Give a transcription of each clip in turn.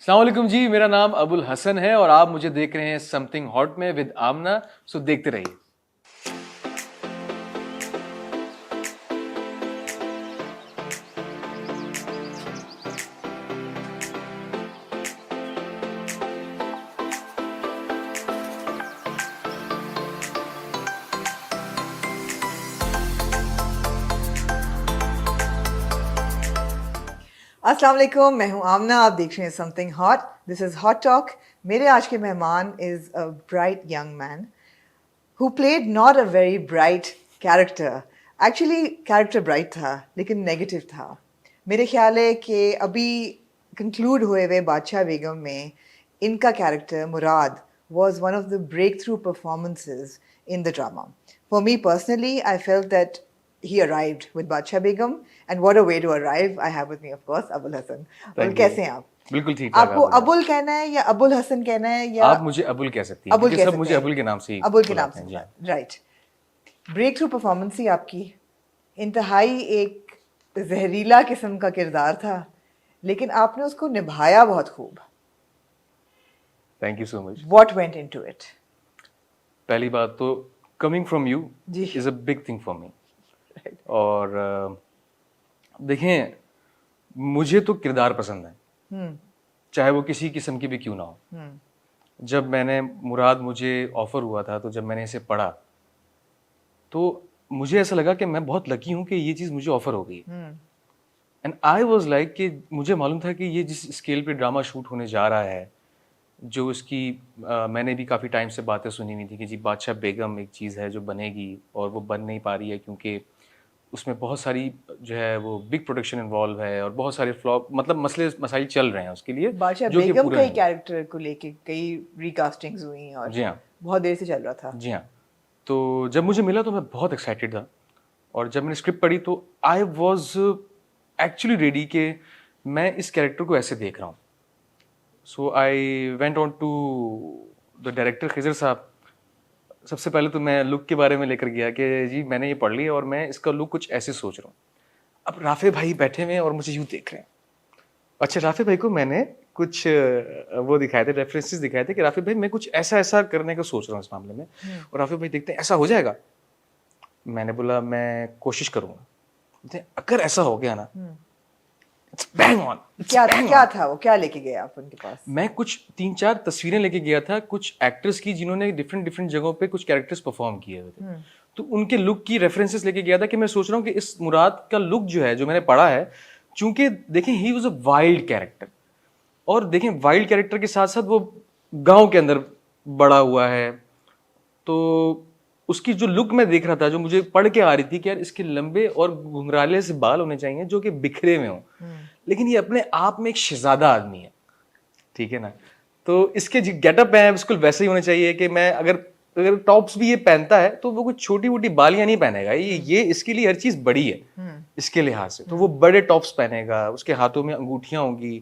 अस्सलाम वालेकुम जी, मेरा नाम अबुल हसन है और आप मुझे देख रहे हैं समथिंग हॉट में विद आमना। सो देखते रहिए। अस्सलाम वालेकुम, मैं हूं आमना। आप देख रहे हैं something hot. This is hot talk. मेरे आज के मेहमान is a bright young man who played not a very bright character. Actually, character bright था, लेकिन नेगेटिव था। मेरे ख्याल है कि अभी कंक्लूड हुए हुए बादशाह बेगम में इनका character Murad was one of the breakthrough performances in the drama. For me personally, I felt that he arrived with Badsha Begum, and what a way to arrive. I have with me, of course, Abul Hassan. और thank you. कैसे हैं आप? बिल्कुल ठीक ठाक। आपको अबुल कहना है या अबुल हसन कहना है या आप मुझे अबुल कह सकती हैं अबुल क्योंकि कह सब मुझे सकते हैं? अबुल के नाम से ही अबुल के नाम बुलाते से हैं। जी हाँ। राइट। ब्रेक थ्रू परफॉर्मेंस ही आपकी इंतहाई एक जहरीला किस्म का किरदार था, लेकिन आपने उसको निभाया बहुत खूब। Thank you so much. What went into it? पहली बात तो coming from you ji. Is a big thing for me. और देखें, मुझे तो किरदार पसंद है, चाहे वो किसी किस्म की भी क्यों ना हो। जब मैंने मुराद मुझे ऑफर हुआ था, तो जब मैंने इसे पढ़ा तो मुझे ऐसा लगा कि मैं बहुत लकी हूँ कि ये चीज़ मुझे ऑफर हो गई। एंड आई वाज लाइक कि मुझे मालूम था कि ये जिस स्केल पे ड्रामा शूट होने जा रहा है, जो इसकी मैंने भी काफ़ी टाइम से बातें सुनी हुई थी कि जी बादशाह बेगम एक चीज़ है जो बनेगी और वो बन नहीं पा रही है क्योंकि उसमें बहुत सारी जो है वो बिग प्रोडक्शन इन्वॉल्व है और बहुत सारे फ्लॉप मतलब मसले मसाइल चल रहे हैं उसके लिए, बादशाह जो कि बेगम पूरे कई नहीं। कैरेक्टर को लेके कई रिकास्टिंग्स हुई और जी हाँ। बहुत देर से चल रहा था। जी हाँ। तो जब मुझे मिला तो मैं बहुत एक्साइटेड था, और जब मैंने स्क्रिप्ट पढ़ी तो आई वॉज एक्चुअली रेडी कि मैं इस कैरेक्टर को ऐसे देख रहा हूँ। So I went on to the director Khizar साहब। सबसे पहले तो मैं लुक के बारे में लेकर गया कि जी मैंने ये पढ़ लिया और मैं इसका लुक कुछ ऐसे सोच रहा हूँ। अब राफे भाई बैठे हुए हैं और मुझे यूँ देख रहे हैं। अच्छा, राफे भाई को मैंने कुछ वो दिखाए थे, रेफरेंसेस दिखाए थे कि राफे भाई मैं कुछ ऐसा ऐसा करने का सोच रहा हूँ इस मामले में। और राफे भाई देखते हैं ऐसा हो जाएगा। मैंने बोला मैं कोशिश करूंगा। बोलते, अगर ऐसा हो गया ना, बैंग ऑन। क्या था वो, क्या लेके गए आप उनके पास? मैं कुछ 3-4 तस्वीरें लेके गया था कुछ एक्टर्स की जिन्होंने डिफरेंट डिफरेंट जगहों पे कुछ कैरेक्टर्स परफॉर्म किए हुए थे। तो उनके लुक की रेफरेंसेस लेके गया था कि मैं सोच रहा हूँ कि इस मुराद का लुक जो है, जो मैंने पढ़ा है, चूंकि देखें he was a wild character, और देखें वाइल्ड कैरेक्टर के साथ साथ वो गांव के अंदर बड़ा हुआ है, तो उसकी जो लुक मैं देख रहा था, जो मुझे पढ़ के आ रही थी कि यार इसके लंबे और घुंघराले से बाल होने चाहिए जो कि बिखरे हुए हों, लेकिन ये अपने आप में एक शहजादा आदमी है, ठीक है ना। तो इसके जो गेटअप है बिल्कुल वैसे ही होने चाहिए कि मैं अगर अगर टॉप्स भी ये पहनता है तो वो कुछ छोटी मोटी बालियां नहीं पहनेगा, ये इसके लिए हर चीज बड़ी है इसके लिहाज से, तो वो बड़े टॉप्स पहनेगा, उसके हाथों में अंगूठियां होंगी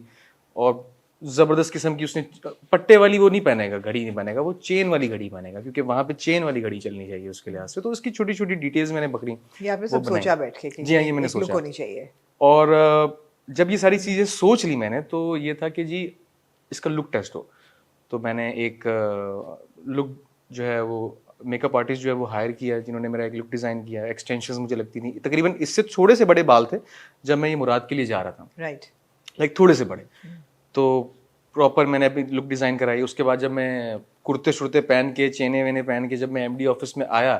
और जबरदस्त किस्म की उसने पट्टे वाली वो नहीं पहनेगा, घड़ी नहीं पहनेगा, वो चेन वाली घड़ी पहनेगा क्योंकि वहां पे चेन वाली घड़ी चलनी चाहिए उसके लिहाज से। तो उसकी छोटी छोटी डिटेल्स मैंने पकड़ी, ये आपने वो सब बनाई। सोचा बैठ के कि जी हाँ, ये मैंने एक लुक सोचा। होनी चाहिए। और जब ये सारी चीजें सोच ली मैंने, तो ये था कि जी इसका लुक टेस्ट हो। तो मैंने एक लुक जो है वो मेकअप आर्टिस्ट जो है वो हायर किया, जिन्होंने मेरा एक लुक डिजाइन किया। एक्सटेंशंस मुझे लगती थी, तकरीबन इससे थोड़े से बड़े बाल थे जब मैं ये मुराद के लिए जा रहा था, राइट। लाइक थोड़े से बड़े। तो प्रॉपर मैंने अपनी लुक डिज़ाइन कराई। उसके बाद जब मैं कुर्ते शुर्ते पहन के, चेने वेने पहन के जब मैं एमडी ऑफिस में आया,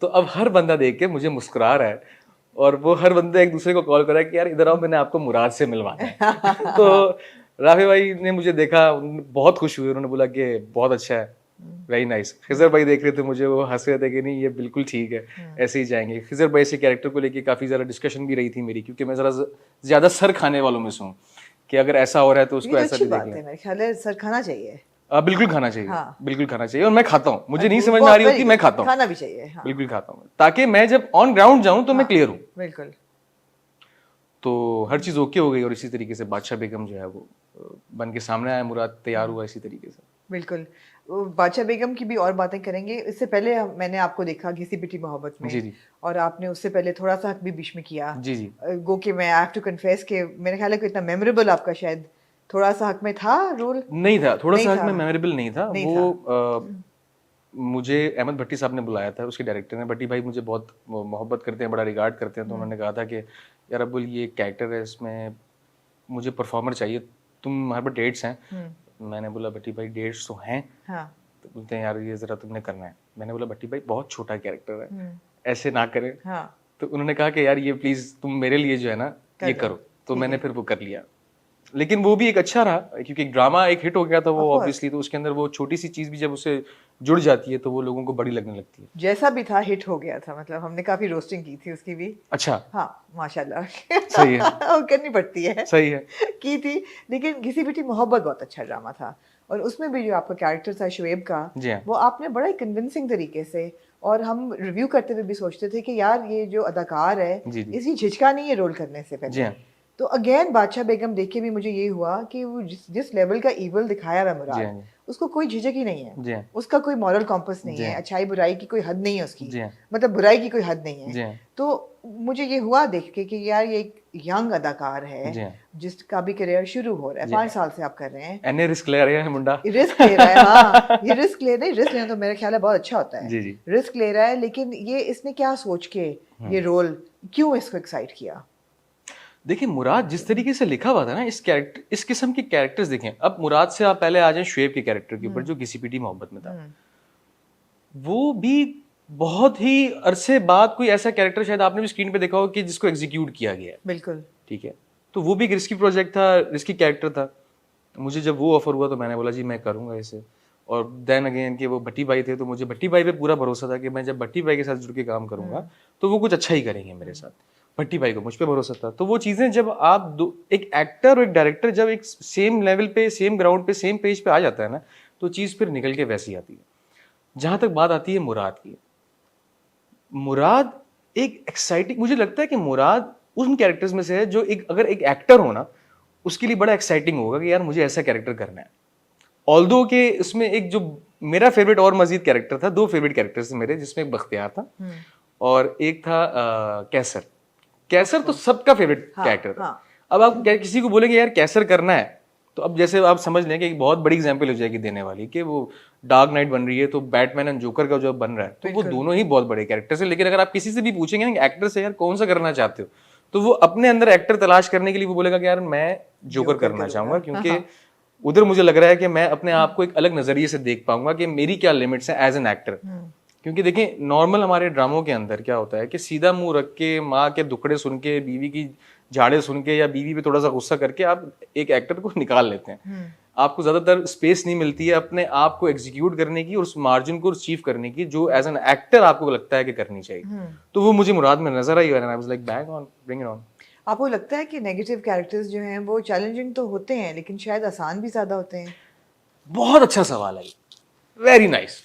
तो अब हर बंदा देख के मुझे मुस्कुरा रहा है और वो हर बंदा एक दूसरे को कॉल कर रहा है कि यार इधर आओ, मैंने आपको मुराद से मिलवाना है। तो राफी भाई ने मुझे देखा, बहुत खुश हुए, उन्होंने बोला कि बहुत अच्छा है, वेरी नाइस। खिजर भाई देख रहे थे मुझे, वो हंस रहे थे कि नहीं ये बिल्कुल ठीक है, ऐसे ही जाएंगे। खिजर भाई से कैरेक्टर को लेके काफ़ी ज़्यादा डिस्कशन भी रही थी मेरी, क्योंकि मैं ज़रा ज़्यादा सर खाने वालों में से हूँ कि अगर ऐसा हो रहा है तो उसको ये तो ऐसा अच्छी भी देख बात लें। है, मेरे ख्याल है सर खाना चाहिए। बिल्कुल खाना चाहिए। हाँ। बिल्कुल खाना चाहिए, और मैं खाता हूँ, मुझे नहीं वो समझ में आ रही very होती, good, मैं खाता हूँ, खाना भी चाहिए। हाँ। बिल्कुल खाता हूँ, ताकि मैं जब ऑन ग्राउंड जाऊँ तो मैं क्लियर हूँ। बिल्कुल। तो हर चीज़ ओके हो गई, और इसी तरीके से बादशाह बेगम जो है वो बन के सामने आया, मुराद तैयार हुआ इसी तरीके से। बिल्कुल। वो बादशाह बेगम की भी और बातें करेंगे। इससे पहले मैंने आपको देखा घिसी पिटी मोहब्बत में, जी जी और आपने उससे पहले थोड़ा सा हक भी बीच में किया। जी जी। गो कि मैं आई हैव टू कन्फेस कि मेरे ख्याल है कि इतना मेमोरेबल आपका शायद थोड़ा सा हक में था रोल? नहीं था, थोड़ा नहीं सा हक था। में मेमोरेबल नहीं था नहीं वो। मुझे अहमद भट्टी साहब ने बुलाया था, उसके डायरेक्टर ने। भट्टी भाई मुझे बहुत मोहब्बत करते हैं, बड़ा रिगार्ड करते हैं, तो उन्होंने कहा था कि यार अब्बुल ये कैरेक्टर है, इसमें मुझे परफॉर्मर चाहिए, तुम हमारे पास डेट्स हैं? मैंने बोला भट्टी भाई डेट्स तो हैं। हाँ। तो बोलते हैं यार ये ज़रा तुमने करना है। मैंने बोला भट्टी भाई बहुत छोटा कैरेक्टर है, ऐसे ना करें। हाँ। तो उन्होंने कहा कि यार ये प्लीज़ तुम मेरे लिए जो है ना ये दो। करो। तो मैंने फिर वो कर लिया, लेकिन वो भी एक अच्छा रहा क्योंकि ड्रामा एक हिट हो गया था वो ऑब्वियसली। तो उसके अंदर वो छोटी सी चीज़ भी जब उससे जुड़ जाती है तो वो लोगों को बड़ी लगने लगती है। जैसा भी था हिट हो गया था, मतलब हमने काफी रोस्टिंग की थी उसकी भी। अच्छा, हाँ माशाल्लाह। सही है। वो करनी पड़ती है। सही है। की थी। लेकिन घिसी पिटी मोहब्बत बहुत अच्छा ड्रामा था, और उसमें भी जो आपका कैरेक्टर था शुएब का, जी हाँ। वो आपने बड़ा ही कन्विंसिंग तरीके से, और हम रिव्यू करते हुए भी सोचते थे कि यार ये जो अदाकार है जी जी इसकी झिझका नहीं है रोल करने से जी पहले। हाँ तो अगेन बादशाह बेगम देख के भी मुझे ये हुआ कि वो जिस लेवल का ईवल दिखाया हुआ जी मुराद, हाँ उसको कोई झिझक ही नहीं जी है, हाँ उसका कोई मॉरल कॉम्पस नहीं जी है, हाँ अच्छाई बुराई की कोई हद नहीं है उसकी, जी हाँ मतलब बुराई की कोई हद नहीं जी है। हाँ तो मुझे ये हुआ देख के कि यार ये एक यंग अदाकार है जी हाँ जिसका भी करियर शुरू हो रहा है, जी 5 साल से आप कर रहे हैं, एने रिस्क ले रहे हैं मुंडा। रिस्क ले रहा है। हाँ, ये रिस्क ले नहीं, रिस्क लेना तो मेरा ख्याल है बहुत अच्छा होता है। जी जी रिस्क ले रहा है, लेकिन ये इसने क्या सोच के ये रोल क्यों इसको एक्साइट किया? देखिए मुराद जिस तरीके से लिखा हुआ था ना, इस कैरेक्टर, इस किस्म के कैरेक्टर्स देखें। अब मुराद से आप पहले आ जाएं शुएब के कैरेक्टर के ऊपर जो घिसी-पिटी मोहब्बत में था। वो भी बहुत ही अरसे बाद कोई ऐसा कैरेक्टर शायद आपने भी स्क्रीन पे देखा हो कि जिसको एग्जीक्यूट किया गया है। बिल्कुल। ठीक है, तो वो भी एक रिस्की प्रोजेक्ट था, रिस्की कैरेक्टर था। मुझे जब वो ऑफर हुआ तो मैंने बोला जी मैं करूंगा इसे। और देन अगेन कि वो भट्टी भाई थे, तो मुझे भट्टी भाई पे पूरा भरोसा था कि मैं जब भट्टी भाई के साथ जुड़ के काम करूंगा तो वो कुछ अच्छा ही करेंगे मेरे साथ। भट्टी भाई को मुझ पे भरोसा था। तो वो चीजें जब आप दो, एक एक्टर और एक डायरेक्टर जब एक सेम लेवल पे, सेम ग्राउंड पे, सेम पेज पे आ जाता है ना, तो चीज फिर निकल के वैसी आती है। जहां तक बात आती है मुराद की, मुराद एक एक्साइटिंग, मुझे लगता है कि मुराद उन कैरेक्टर्स में से है जो एक, अगर एक एक्टर हो ना, उसके लिए बड़ा एक्साइटिंग होगा कि यार मुझे ऐसा कैरेक्टर करना है। ऑल्दो के इसमें एक जो मेरा फेवरेट और मजीद कैरेक्टर था, 2 फेवरेट कैरेक्टर्स थे मेरे, जिसमें एक बख्तियार था और एक था कैसर। कैसर तो सबका फेवरेट कैरेक्टर था। अब आप किसी को बोलेंगे यार कैसर करना है, तो अब जैसे आप समझ लें कि एक बहुत बड़ी एग्जांपल हो जाएगी देने वाली कि वो डार्क नाइट बन रही है, तो बैटमैन एंड जोकर का जो बन रहा है, तो वो दोनों ही बहुत बड़े कैरेक्टर्स हैं। लेकिन अगर आप किसी से भी पूछेंगे ना एक्टर से यार कौन सा करना चाहते हो, तो वो अपने अंदर एक्टर तलाश करने के लिए वो बोलेगा कि यार मैं जोकर करना चाहूंगा, क्योंकि उधर मुझे लग रहा है कि मैं अपने आप को एक अलग नजरिए से देख पाऊंगा कि मेरी क्या लिमिट्स हैं एज एन एक्टर। क्योंकि देखिए नॉर्मल हमारे ड्रामों के अंदर क्या होता है कि सीधा मुंह रख के, माँ के दुखड़े सुन के, बीवी की झाड़े सुन के या बीवी पे थोड़ा सा गुस्सा करके आप एक एक्टर को निकाल लेते हैं। आपको ज्यादातर स्पेस नहीं मिलती है अपने आप को एग्जीक्यूट करने की और उस मार्जिन को अचीव करने की जो एज एन एक्टर आपको लगता है कि करनी चाहिए। तो वो मुझे मुराद में नजर आई, I was like bang on, bring it on. आपको लगता है कि नेगेटिव कैरेक्टर्स जो हैं वो चैलेंजिंग तो होते हैं लेकिन शायद आसान भी ज्यादा होते हैं? बहुत अच्छा सवाल है, वेरी नाइस।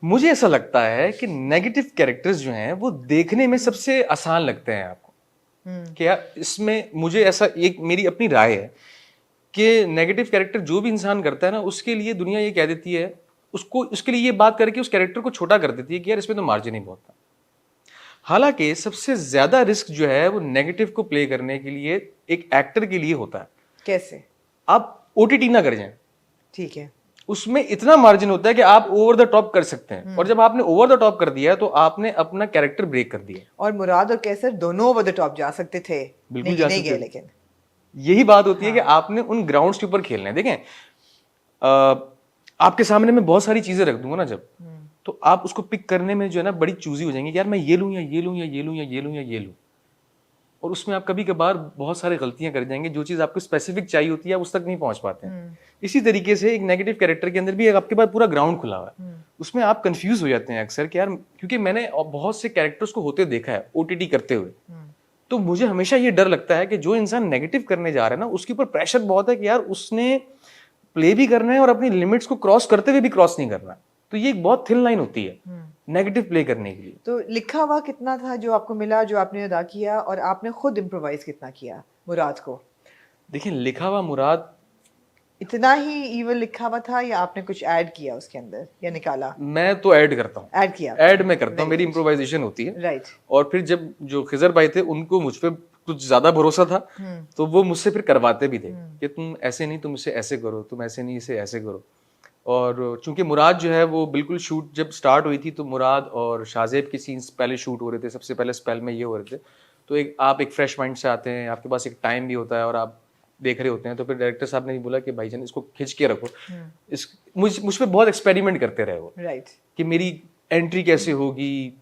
मुझे ऐसा लगता है कि नेगेटिव कैरेक्टर्स जो हैं वो देखने में सबसे आसान लगते हैं आपको। क्या इसमें मुझे ऐसा, एक मेरी अपनी राय है कि नेगेटिव कैरेक्टर जो भी इंसान करता है ना, उसके लिए दुनिया ये कह देती है, उसको उसके लिए ये बात करके उस कैरेक्टर को छोटा कर देती है कि यार इसमें तो मार्जिन ही बहुत था। हालांकि सबसे ज्यादा रिस्क जो है वो नेगेटिव को प्ले करने के लिए एक एक्टर के लिए होता है। कैसे? आप ओटीटी ना कर जाएं, ठीक है, उसमें इतना मार्जिन होता है कि आप ओवर द टॉप कर सकते हैं, और जब आपने ओवर द टॉप कर दिया तो आपने अपना कैरेक्टर ब्रेक कर दिया। और मुराद और कैसर दोनों ओवर द टॉप जा सकते थे, बिल्कुल जा नहीं सकते गए। लेकिन यही बात होती है कि आपने उन ग्राउंड्स के ऊपर खेलना है। देखें आपके सामने मैं बहुत सारी चीजें रख दूंगा ना जब, तो आप उसको पिक करने में जो है ना बड़ी चूजी हो जाएंगे कि यार मैं ये लूं या ये लूं या ये लूं या ये लूं या ये लूं, और उसमें आप कभी कभार बहुत सारी गलतियां कर जाएंगे। जो चीज आपको स्पेसिफिक चाहिए होती है आप उस तक नहीं पहुंच पाते हैं। इसी तरीके से एक नेगेटिव कैरेक्टर के अंदर भी आपके पास पूरा ग्राउंड खुला हुआ है, उसमें आप कंफ्यूज हो जाते हैं अक्सर कि यार, क्योंकि मैंने बहुत से कैरेक्टर्स को होते देखा है ओटीटी करते हुए, तो मुझे हमेशा ये डर लगता है कि जो इंसान नेगेटिव करने जा रहा है ना, उसके ऊपर प्रेशर बहुत है कि यार उसने प्ले भी करना है और अपनी लिमिट्स को क्रॉस करते हुए भी क्रॉस नहीं करना। तो ये एक बहुत थिन लाइन होती है नेगेटिव प्ले करने के लिए। तो लिखा हुआ कितना था जो आपको मिला, जो आपने अदा किया, और आपने खुद इम्प्रोवाइज कितना किया मुराद को? देखिए लिखा हुआ मुराद इतना ही ईवल लिखा हुआ था या आपने कुछ ऐड किया उसके अंदर या निकाला? मैं तो ऐड करता हूँ, ऐड किया, ऐड में करता हूँ, मेरी इम्प्रोवाइजेशन होती है। राइट। और फिर जब जो खिजर भाई थे उनको मुझ पे कुछ ज्यादा भरोसा था, तो वो मुझसे फिर करवाते भी थे कि तुम ऐसे नहीं, तुम इसे ऐसे करो, तुम ऐसे नहीं, इसे ऐसे करो। और चूंकि मुराद जो है वो बिल्कुल शूट जब स्टार्ट हुई थी तो मुराद और शाहजेब के सीन्स पहले शूट हो रहे थे, सबसे पहले स्पेल में ये हो रहे थे। तो आप एक फ्रेश माइंड से आते हैं, आपके पास एक टाइम भी होता है और आप देख रहे होते हैं, तो फिर डायरेक्टर साहब ने भी बोला कि भाईजान इसको खिंच के रखो। मुझ पे बहुत एक्सपेरिमेंट करते रहे वो, राइट, कि मेरी एंट्री कैसे होगी,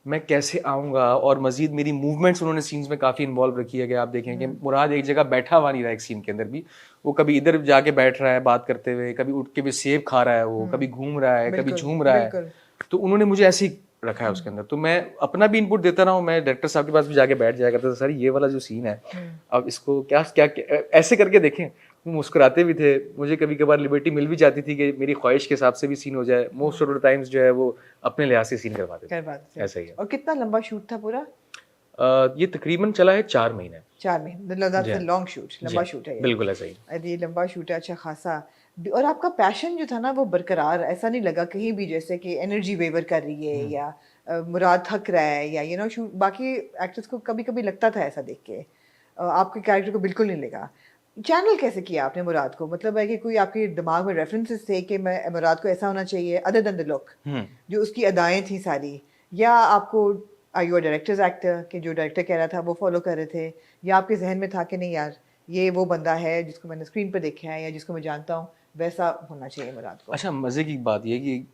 मैं कैसे आऊँगा, और मजीद मेरी मूवमेंट्स उन्होंने सीन्स में काफ़ी इन्वॉल्व रखी है। कि आप देखें कि मुराद एक जगह बैठा हुआ नहीं रहा एक सीन के अंदर भी, वो कभी इधर जाके बैठ रहा है बात करते हुए, कभी उठ के भी सेब खा रहा है, वो कभी घूम रहा है, कभी झूम रहा है। तो उन्होंने मुझे ऐसे ही रखा है उसके अंदर, तो मैं अपना भी इनपुट देता रहा हूँ। मैं डायरेक्टर साहब के पास भी जाके बैठ जाया करता था, सर ये वाला जो सीन है अब इसको क्या क्या ऐसे करके देखें। वो मुस्कुराते भी थे, मुझे कभी कभार लिबर्टी मिल भी जाती थी कि मेरी ख्वाहिश के हिसाब से भी सीन हो जाए। मोस्ट ऑफ द टाइम्स जो है वो अपने लिहाज से सीन करवाते थे, ऐसा ही है। और कितना लंबा शूट था पूरा? ये तकरीबन चला है 4 महीने। 4 महीने, लॉन्ग शूट, लंबा शूट है ये। बिल्कुल ऐसा ही। अरे ये लंबा शूट है, अच्छा खासा। और आपका पैशन जो था ना वो बरकरार, ऐसा नहीं लगा कहीं भी जैसे कि एनर्जी वेवर कर रही है या मुराद थक रहा है या शूट। बाकी एक्टर्स को कभी कभी लगता था ऐसा देख के, आपके कैरेक्टर को बिल्कुल नहीं लगा। चैनल कैसे किया आपने मुराद को? मतलब है कि कोई आपके दिमाग में रेफरेंसेस थे कि मैं मुराद को ऐसा होना चाहिए, अदर देन द लुक, जो उसकी अदाएं थी सारी, या आपको आर यू डायरेक्टर्स एक्टर कि जो डायरेक्टर कह रहा था वो फॉलो कर रहे थे, या आपके जहन में था कि नहीं यार ये वो बंदा है जिसको मैंने स्क्रीन पर देखा है या जिसको मैं जानता हूँ, वैसा होना चाहिए मुराद को? अच्छा, मज़े की बात यह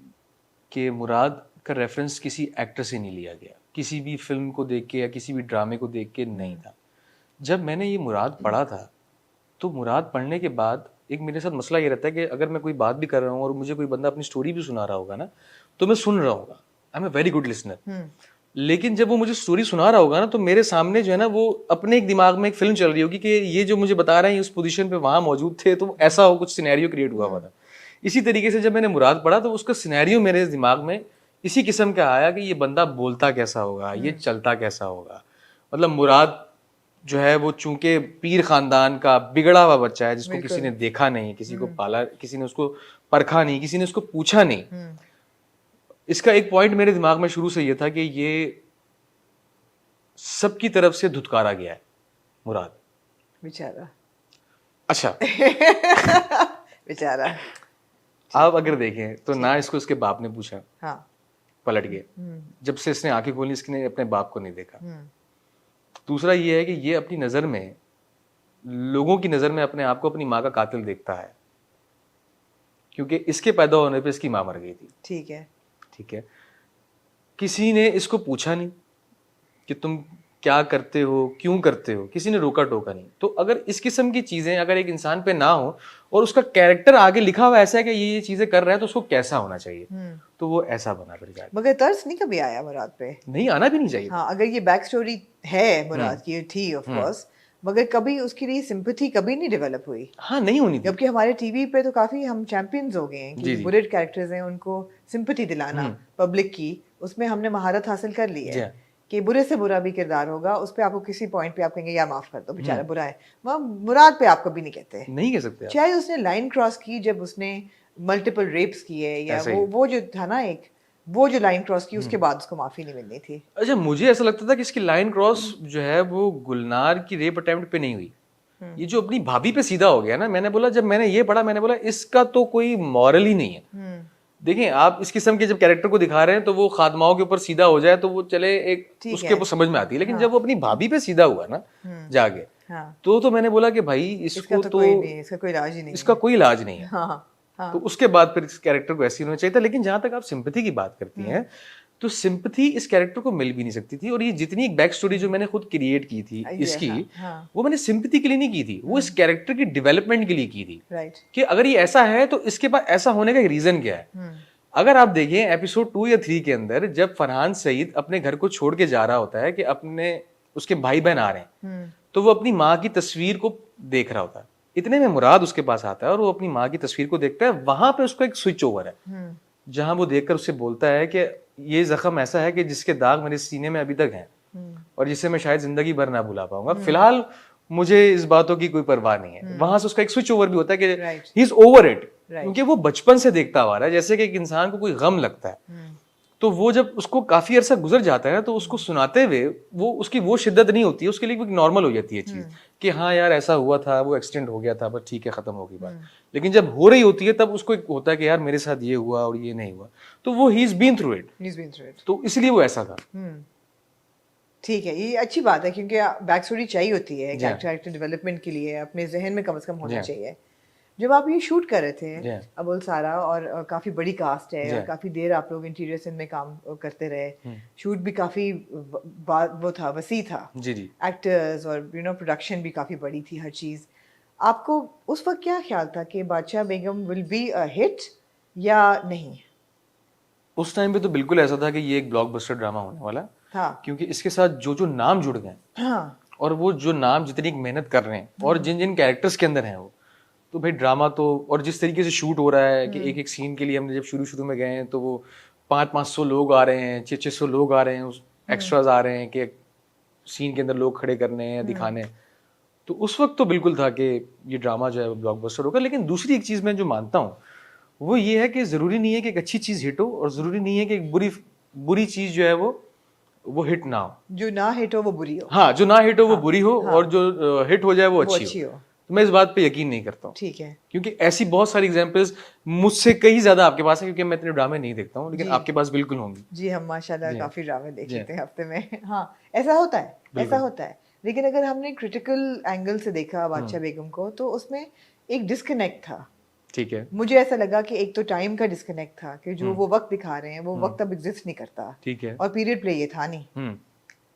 कि मुराद का रेफरेंस किसी एक्टर से नहीं लिया गया, किसी भी फिल्म को देख के या किसी भी ड्रामे को देख के नहीं था। जब मैंने ये मुराद पढ़ा था, तो मुराद पढ़ने के बाद एक मेरे साथ मसला ये रहता है कि अगर मैं कोई बात भी कर रहा हूँ और मुझे कोई बंदा अपनी स्टोरी भी सुना रहा होगा ना, तो मैं सुन रहा हूँ, I am a very good listener. लेकिन जब वो मुझे स्टोरी सुना रहा होगा ना, तो मेरे सामने जो है ना वो अपने एक दिमाग में एक फिल्म चल रही होगी कि ये जो मुझे बता रहे हैं उस पोजीशन पे वहां मौजूद थे, तो ऐसा हो कुछ सिनेरियो क्रिएट हुआ था। इसी तरीके से जब मैंने मुराद पढ़ा तो उसका सिनेरियो मेरे दिमाग में इसी किस्म का आया कि ये बंदा बोलता कैसा होगा, ये चलता कैसा होगा। मतलब मुराद जो है वो चूंकि पीर खानदान का बिगड़ा हुआ बच्चा है, जिसको किसी ने देखा नहीं, किसी को पाला, किसी ने उसको परखा नहीं, किसी ने उसको पूछा नहीं। इसका एक पॉइंट मेरे दिमाग में शुरू से ये था कि ये सबकी तरफ से धुतकारा गया है मुराद बेचारा। अच्छा बेचारा। आप अगर देखें तो ना इसको इसके बाप ने पूछा, हाँ, पलट के जब से इसने आंखें खोली इसने अपने बाप को नहीं देखा। दूसरा ये है कि ये अपनी नजर में, लोगों की नजर में अपने आप को अपनी माँ का कातिल देखता है, क्योंकि इसके पैदा होने पे इसकी माँ मर गई थी। ठीक है। किसी ने इसको पूछा नहीं कि तुम क्या करते हो, क्यों करते हो, किसी ने रोका टोका नहीं। तो अगर इस किस्म की चीजें अगर एक इंसान पे ना हो और उसका कैरेक्टर आगे लिखा हुआ ऐसा है कि ये चीजें कर रहा है, तो उसको कैसा होना चाहिए, तो वो ऐसा बना फिर जाए। मगर तर्स नहीं कभी आया मुराद पे? नहीं, आना भी नहीं चाहिए। हाँ, अगर ये बैक स्टोरी है मुराद की, थी ऑफ कोर्स, मगर कभी उसके लिए सिंपैथी कभी नहीं डेवलप हुई। हाँ, नहीं होनी थी। जबकि हमारे टीवी पे तो काफी हम चैंपियंस हो गए हैं कि बुरे कैरेक्टर्स हैं उनको सिंपैथी दिलाना पब्लिक की, उसमें हमने महारत हासिल कर ली है कि बुरे से बुरा भी किरदार होगा, उस पे आपको किसी पॉइंट पे आप कहेंगे यार माफ कर दो बेचारा बुरा है। वह मुराद पे आप कभी नहीं कहते, नहीं कह सकते। चाहे उसने लाइन क्रॉस की, जब उसने मल्टीपल रेप्स किए या वो जो था ना एक, वो जो लाइन क्रॉस की उसके बाद उसको माफी नहीं मिलनी थी। अच्छा, मुझे ऐसा लगता था कि इसकी लाइन क्रॉस जो है वो गुलनार की रेप अटेम्प्ट पे नहीं हुई, ये जो अपनी भाभी पे सीधा हो गया ना। मैंने बोला, जब मैंने ये पढ़ा, मैंने बोला इसका तो कोई मॉरल ही नहीं है। देखें, आप इस किस्म के जब कैरेक्टर को दिखा रहे हैं तो वो खादमाओं के ऊपर सीधा हो जाए तो वो चले एक उसके ऊपर समझ में आती है, लेकिन जब वो अपनी भाभी पे सीधा हुआ ना जाके, तो मैंने बोला कि भाई इसको तो इसका कोई इलाज ही नहीं, इसका कोई इलाज नहीं है। हाँ। तो उसके बाद फिर इस कैरेक्टर को ऐसे होना चाहिए था। लेकिन जहां तक आप सिंपैथी की बात करती हैं, तो सिंपैथी इस कैरेक्टर को मिल भी नहीं सकती थी। और ये जितनी एक बैक स्टोरी जो मैंने खुद क्रिएट की थी इसकी, वो मैंने सिंपैथी के लिए नहीं की थी, वो इस कैरेक्टर की डेवलपमेंट के लिए की थी। कि अगर ये ऐसा है तो इसके पास ऐसा होने का एक रीजन क्या है। अगर आप देखें एपिसोड 2 या 3 के अंदर, जब फरहान सईद अपने घर को छोड़ के जा रहा होता है कि अपने उसके भाई बहन आ रहे हैं, तो वो अपनी माँ की तस्वीर को देख रहा होता है। इतने में मुराद उसके पास आता है और वो अपनी माँ की तस्वीर को देखता है। वहां पे उसको एक स्विच ओवर है, जहां वो देखकर उससे बोलता है कि ये जख्म ऐसा है कि जिसके दाग मेरे सीने में अभी तक हैं और जिसे मैं शायद जिंदगी भर ना भुला पाऊंगा। फिलहाल मुझे इस बातों की कोई परवाह नहीं है। वहां से उसका एक स्विच ओवर भी होता है कि ही इज ओवर इट, क्योंकि वो बचपन से देखता आ रहा है जैसे कि एक इंसान को कोई गम लगता है तो वो जब उसको काफी अरसा गुजर जाता है ना, तो उसको सुनाते हुए वो उसकी वो शिद्दत नहीं होती है, उसके लिए नॉर्मल हो जाती है चीज कि हाँ यार ऐसा हुआ था, वो एक्सीडेंट हो गया था, बस ठीक है, खत्म हो गई बात। लेकिन जब हो रही होती है तब उसको एक होता है कि यार मेरे साथ ये हुआ और ये नहीं हुआ, तो वो he is been through it, तो इसलिए वो ऐसा था। ठीक है, ये अच्छी बात है क्योंकि बैक स्टोरी चाहिए होती है कैरेक्टर डेवलपमेंट के लिए, अपने जहन में कम से कम होना चाहिए। जब आप ये शूट कर रहे थे अबुल सारा, और काफी बड़ी कास्ट है और काफी देर आप लोग इंटीरियर सीन में काम करते रहे, शूट भी काफी वो था, वसी था, जी जी, एक्टर्स और प्रोडक्शन भी काफी बड़ी थी, हर चीज। आपको उस वक्त क्या ख्याल था कि बादशाह बेगम विल बी अ हिट या नहीं? उस टाइम पे तो बिल्कुल ऐसा था कि ये एक ब्लॉकबस्टर ड्रामा होने वाला था, क्योंकि इसके साथ जो जो नाम जुड़ गए, और वो जो नाम जितनी मेहनत कर रहे हैं और जिन जिन कैरेक्टर्स के अंदर हैं वो, तो भाई ड्रामा तो, और जिस तरीके से शूट हो रहा है कि एक एक सीन के लिए हमने जब शुरू में गए हैं तो वो 500 लोग आ रहे हैं, 600 लोग आ रहे हैं, एक्स्ट्राज आ रहे हैं कि सीन के अंदर लोग खड़े करने हैं, दिखाने हैं। तो उस वक्त तो बिल्कुल था कि ये ड्रामा जो है ब्लॉकबस्टर होगा। लेकिन दूसरी एक चीज मैं जो मानता हूँ वो ये है कि जरूरी नहीं है कि एक अच्छी चीज हिट हो, और जरूरी नहीं है कि एक बुरी चीज जो है वो हिट ना हो। जो ना हिट हो वो बुरी हो। हाँ, जो ना हिट हो वो बुरी हो, और जो हिट हो जाए वो अच्छी हो। तो मैं इस बात पे यकीन नहीं करता हूँ। ठीक है, क्योंकि ऐसी बहुत सारी एग्जांपल्स मुझसे कहीं ज्यादा आपके पास है, क्योंकि मैं इतने ड्रामे नहीं देखता हूँ, लेकिन आपके पास बिल्कुल होंगी। जी, हम माशाल्लाह काफी ड्रामे देख लेते हैं हफ्ते में। हाँ, ऐसा होता है, ऐसा होता है। लेकिन अगर हमने क्रिटिकल एंगल से देखा बादशाह बेगम को, तो उसमें एक डिस्कनेक्ट था। ठीक है, मुझे ऐसा लगा कि एक तो टाइम का डिस्कनेक्ट था कि जो वो वक्त दिखा रहे हैं वो वक्त अब एग्जिस्ट नहीं करता। ठीक है, और पीरियड प्ले ये था नहीं।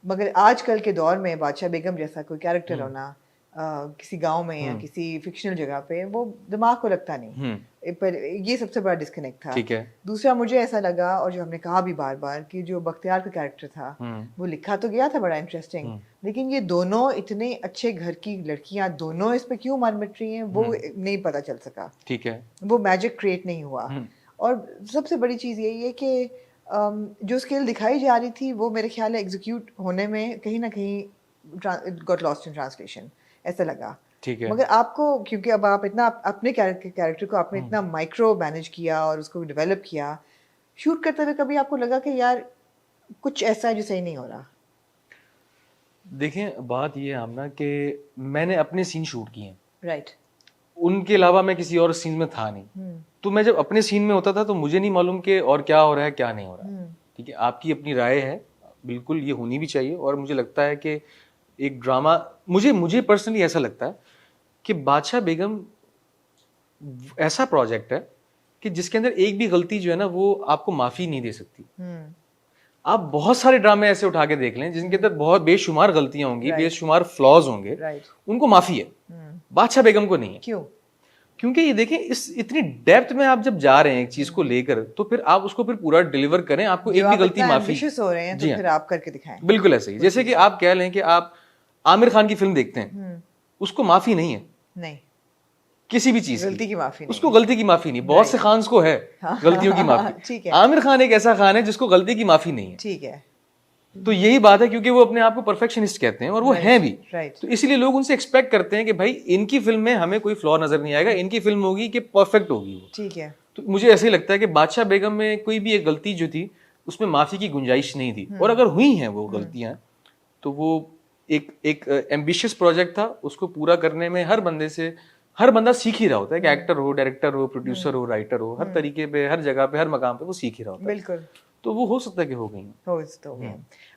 मगर आजकल के दौर में बादशाह बेगम जैसा कोई कैरेक्टर होना किसी गांव में या किसी फिक्शनल जगह पे, वो दिमाग को लगता नहीं। पर ये सबसे बड़ा डिस्कनेक्ट था। ठीक है। दूसरा, मुझे ऐसा लगा, और जो हमने कहा भी बार बार, कि जो बख्तियार का कैरेक्टर था वो लिखा तो गया था बड़ा इंटरेस्टिंग, लेकिन ये दोनों इतने अच्छे घर की लड़कियां दोनों इस पे क्यों मर मिट रही हैं वो नहीं पता चल सका। ठीक है, वो मैजिक क्रिएट नहीं हुआ। और सबसे बड़ी चीज़ यही है कि जो स्किल दिखाई जा रही थी वो मेरे ख्याल है एग्जीक्यूट होने में कहीं ना कहीं गॉट लॉस्ट इन ट्रांसलेशन, ऐसा लगा। ठीक है। मगर आपको, क्योंकि अब आप इतना अपने कैरेक्टर को आपने इतना माइक्रो मैनेज किया और उसको डेवलप किया, शूट करते हुए कभी आपको लगा कि यार कुछ ऐसा है जो सही नहीं हो रहा? देखें, बात ये है आमना कि मैंने अपने सीन शूट किए हैं, राइट, उनके अलावा मैं किसी और सीन में था नहीं। तो मैं जब अपने सीन में होता था तो मुझे नहीं मालूम कि और क्या हो रहा है क्या नहीं हो रहा है। ठीक है, आपकी अपनी राय है, बिल्कुल ये होनी भी चाहिए। और मुझे लगता है कि एक ड्रामा, मुझे पर्सनली ऐसा लगता है कि बादशाह बेगम ऐसा प्रोजेक्ट है कि जिसके अंदर एक भी गलती जो है ना वो आपको माफी नहीं दे सकती। आप बहुत सारे ड्रामे ऐसे उठा के देख लें जिनके अंदर बहुत बेशुमार गलतियां होंगी, बेशुमार फ्लॉज होंगे, उनको माफी है। बादशाह बेगम को नहीं है। क्यों? क्योंकि ये देखें, इस इतनी डेप्थ में आप जब जा रहे हैं एक चीज को लेकर, तो फिर आप उसको फिर पूरा डिलीवर करें। आपको एक भी गलती माफी हो रहे हैं तो फिर आप करके दिखाएं। बिल्कुल ऐसे ही, जैसे कि आप कह लें कि आप आमिर खान की फिल्म देखते हैं, उसको माफी नहीं है, नहीं किसी भी चीज गलती की माफी नहीं, उसको गलती की माफी नहीं। बहुत से खान्स को है गलतियों की माफी। ठीक है, आमिर खान एक ऐसा खान है जिसको गलती की माफी नहीं है। ठीक है, तो यही बात है, क्योंकि वो अपने आप को परफेक्शनिस्ट कहते हैं और वो हैं भी। तो इसीलिए लोग उनसे एक्सपेक्ट करते हैं कि भाई इनकी फिल्म में हमें कोई फ्लॉ नजर नहीं आएगा, इनकी फिल्म होगी कि परफेक्ट होगी वो। ठीक है, तो मुझे ऐसे ही लगता है कि बादशाह बेगम में कोई भी एक गलती जो थी उसमें माफी की गुंजाइश नहीं थी। और अगर हुई हैं वो गलतियां, तो वो एक एम्बिशियस प्रोजेक्ट था, उसको पूरा करने में हर बंदा सीख ही रहा होता है कि एक्टर हो, डायरेक्टर हो, प्रोड्यूसर हो, राइटर हो, हर तरीके पे, हर जगह पे, हर मकाम पे वो सीख ही रहा होता है। बिल्कुल, तो वो हो सकता है कि हो गई।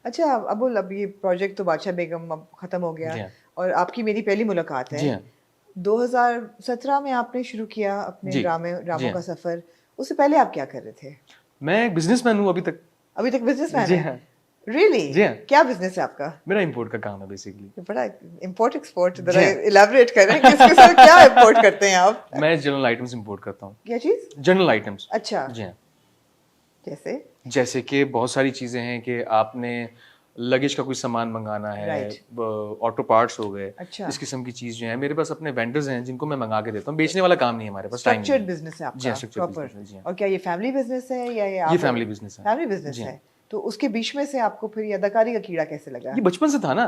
अच्छा अबुल, अब ये प्रोजेक्ट तो बादशाह बेगम अब खत्म हो गया और आपकी मेरी पहली मुलाकात है। 2017 में आपने शुरू किया अपने ड्रामों का सफर। उससे पहले आप क्या कर रहे थे? मैं एक बिजनेसमैन हूँ अभी तक बिजनेसमैन है? Really? क्या बिजनेस है आपका? मेरा इंपोर्ट का काम है बेसिकली। बड़ा इंपोर्ट एक्सपोर्ट, जरा इलैबोरेट करें किसके साथ क्या इंपोर्ट करते हैं आप? मैं जनरल आइटम्स इंपोर्ट करता हूँ। क्या चीज? General items. अच्छा, जी हाँ। जैसे कि बहुत सारी चीजें हैं कि आपने लगेज का कोई सामान मंगाना है, ऑटो पार्ट्स हो गए, इस किस्म की चीज जो है। मेरे पास अपने वेंडर्स हैं जिनको मैं मंगा के देता हूँ। बेचने वाला काम नहीं है हमारे पास। स्ट्रक्चर्ड बिजनेस है आपका? जी। और क्या ये फैमिली बिजनेस है या ये फैमिली बिजनेस है? फैमिली बिजनेस है। तो उसके बीच में से आपको फिर ये अदाकारी का कीड़ा कैसे लगा? ये बचपन से था ना।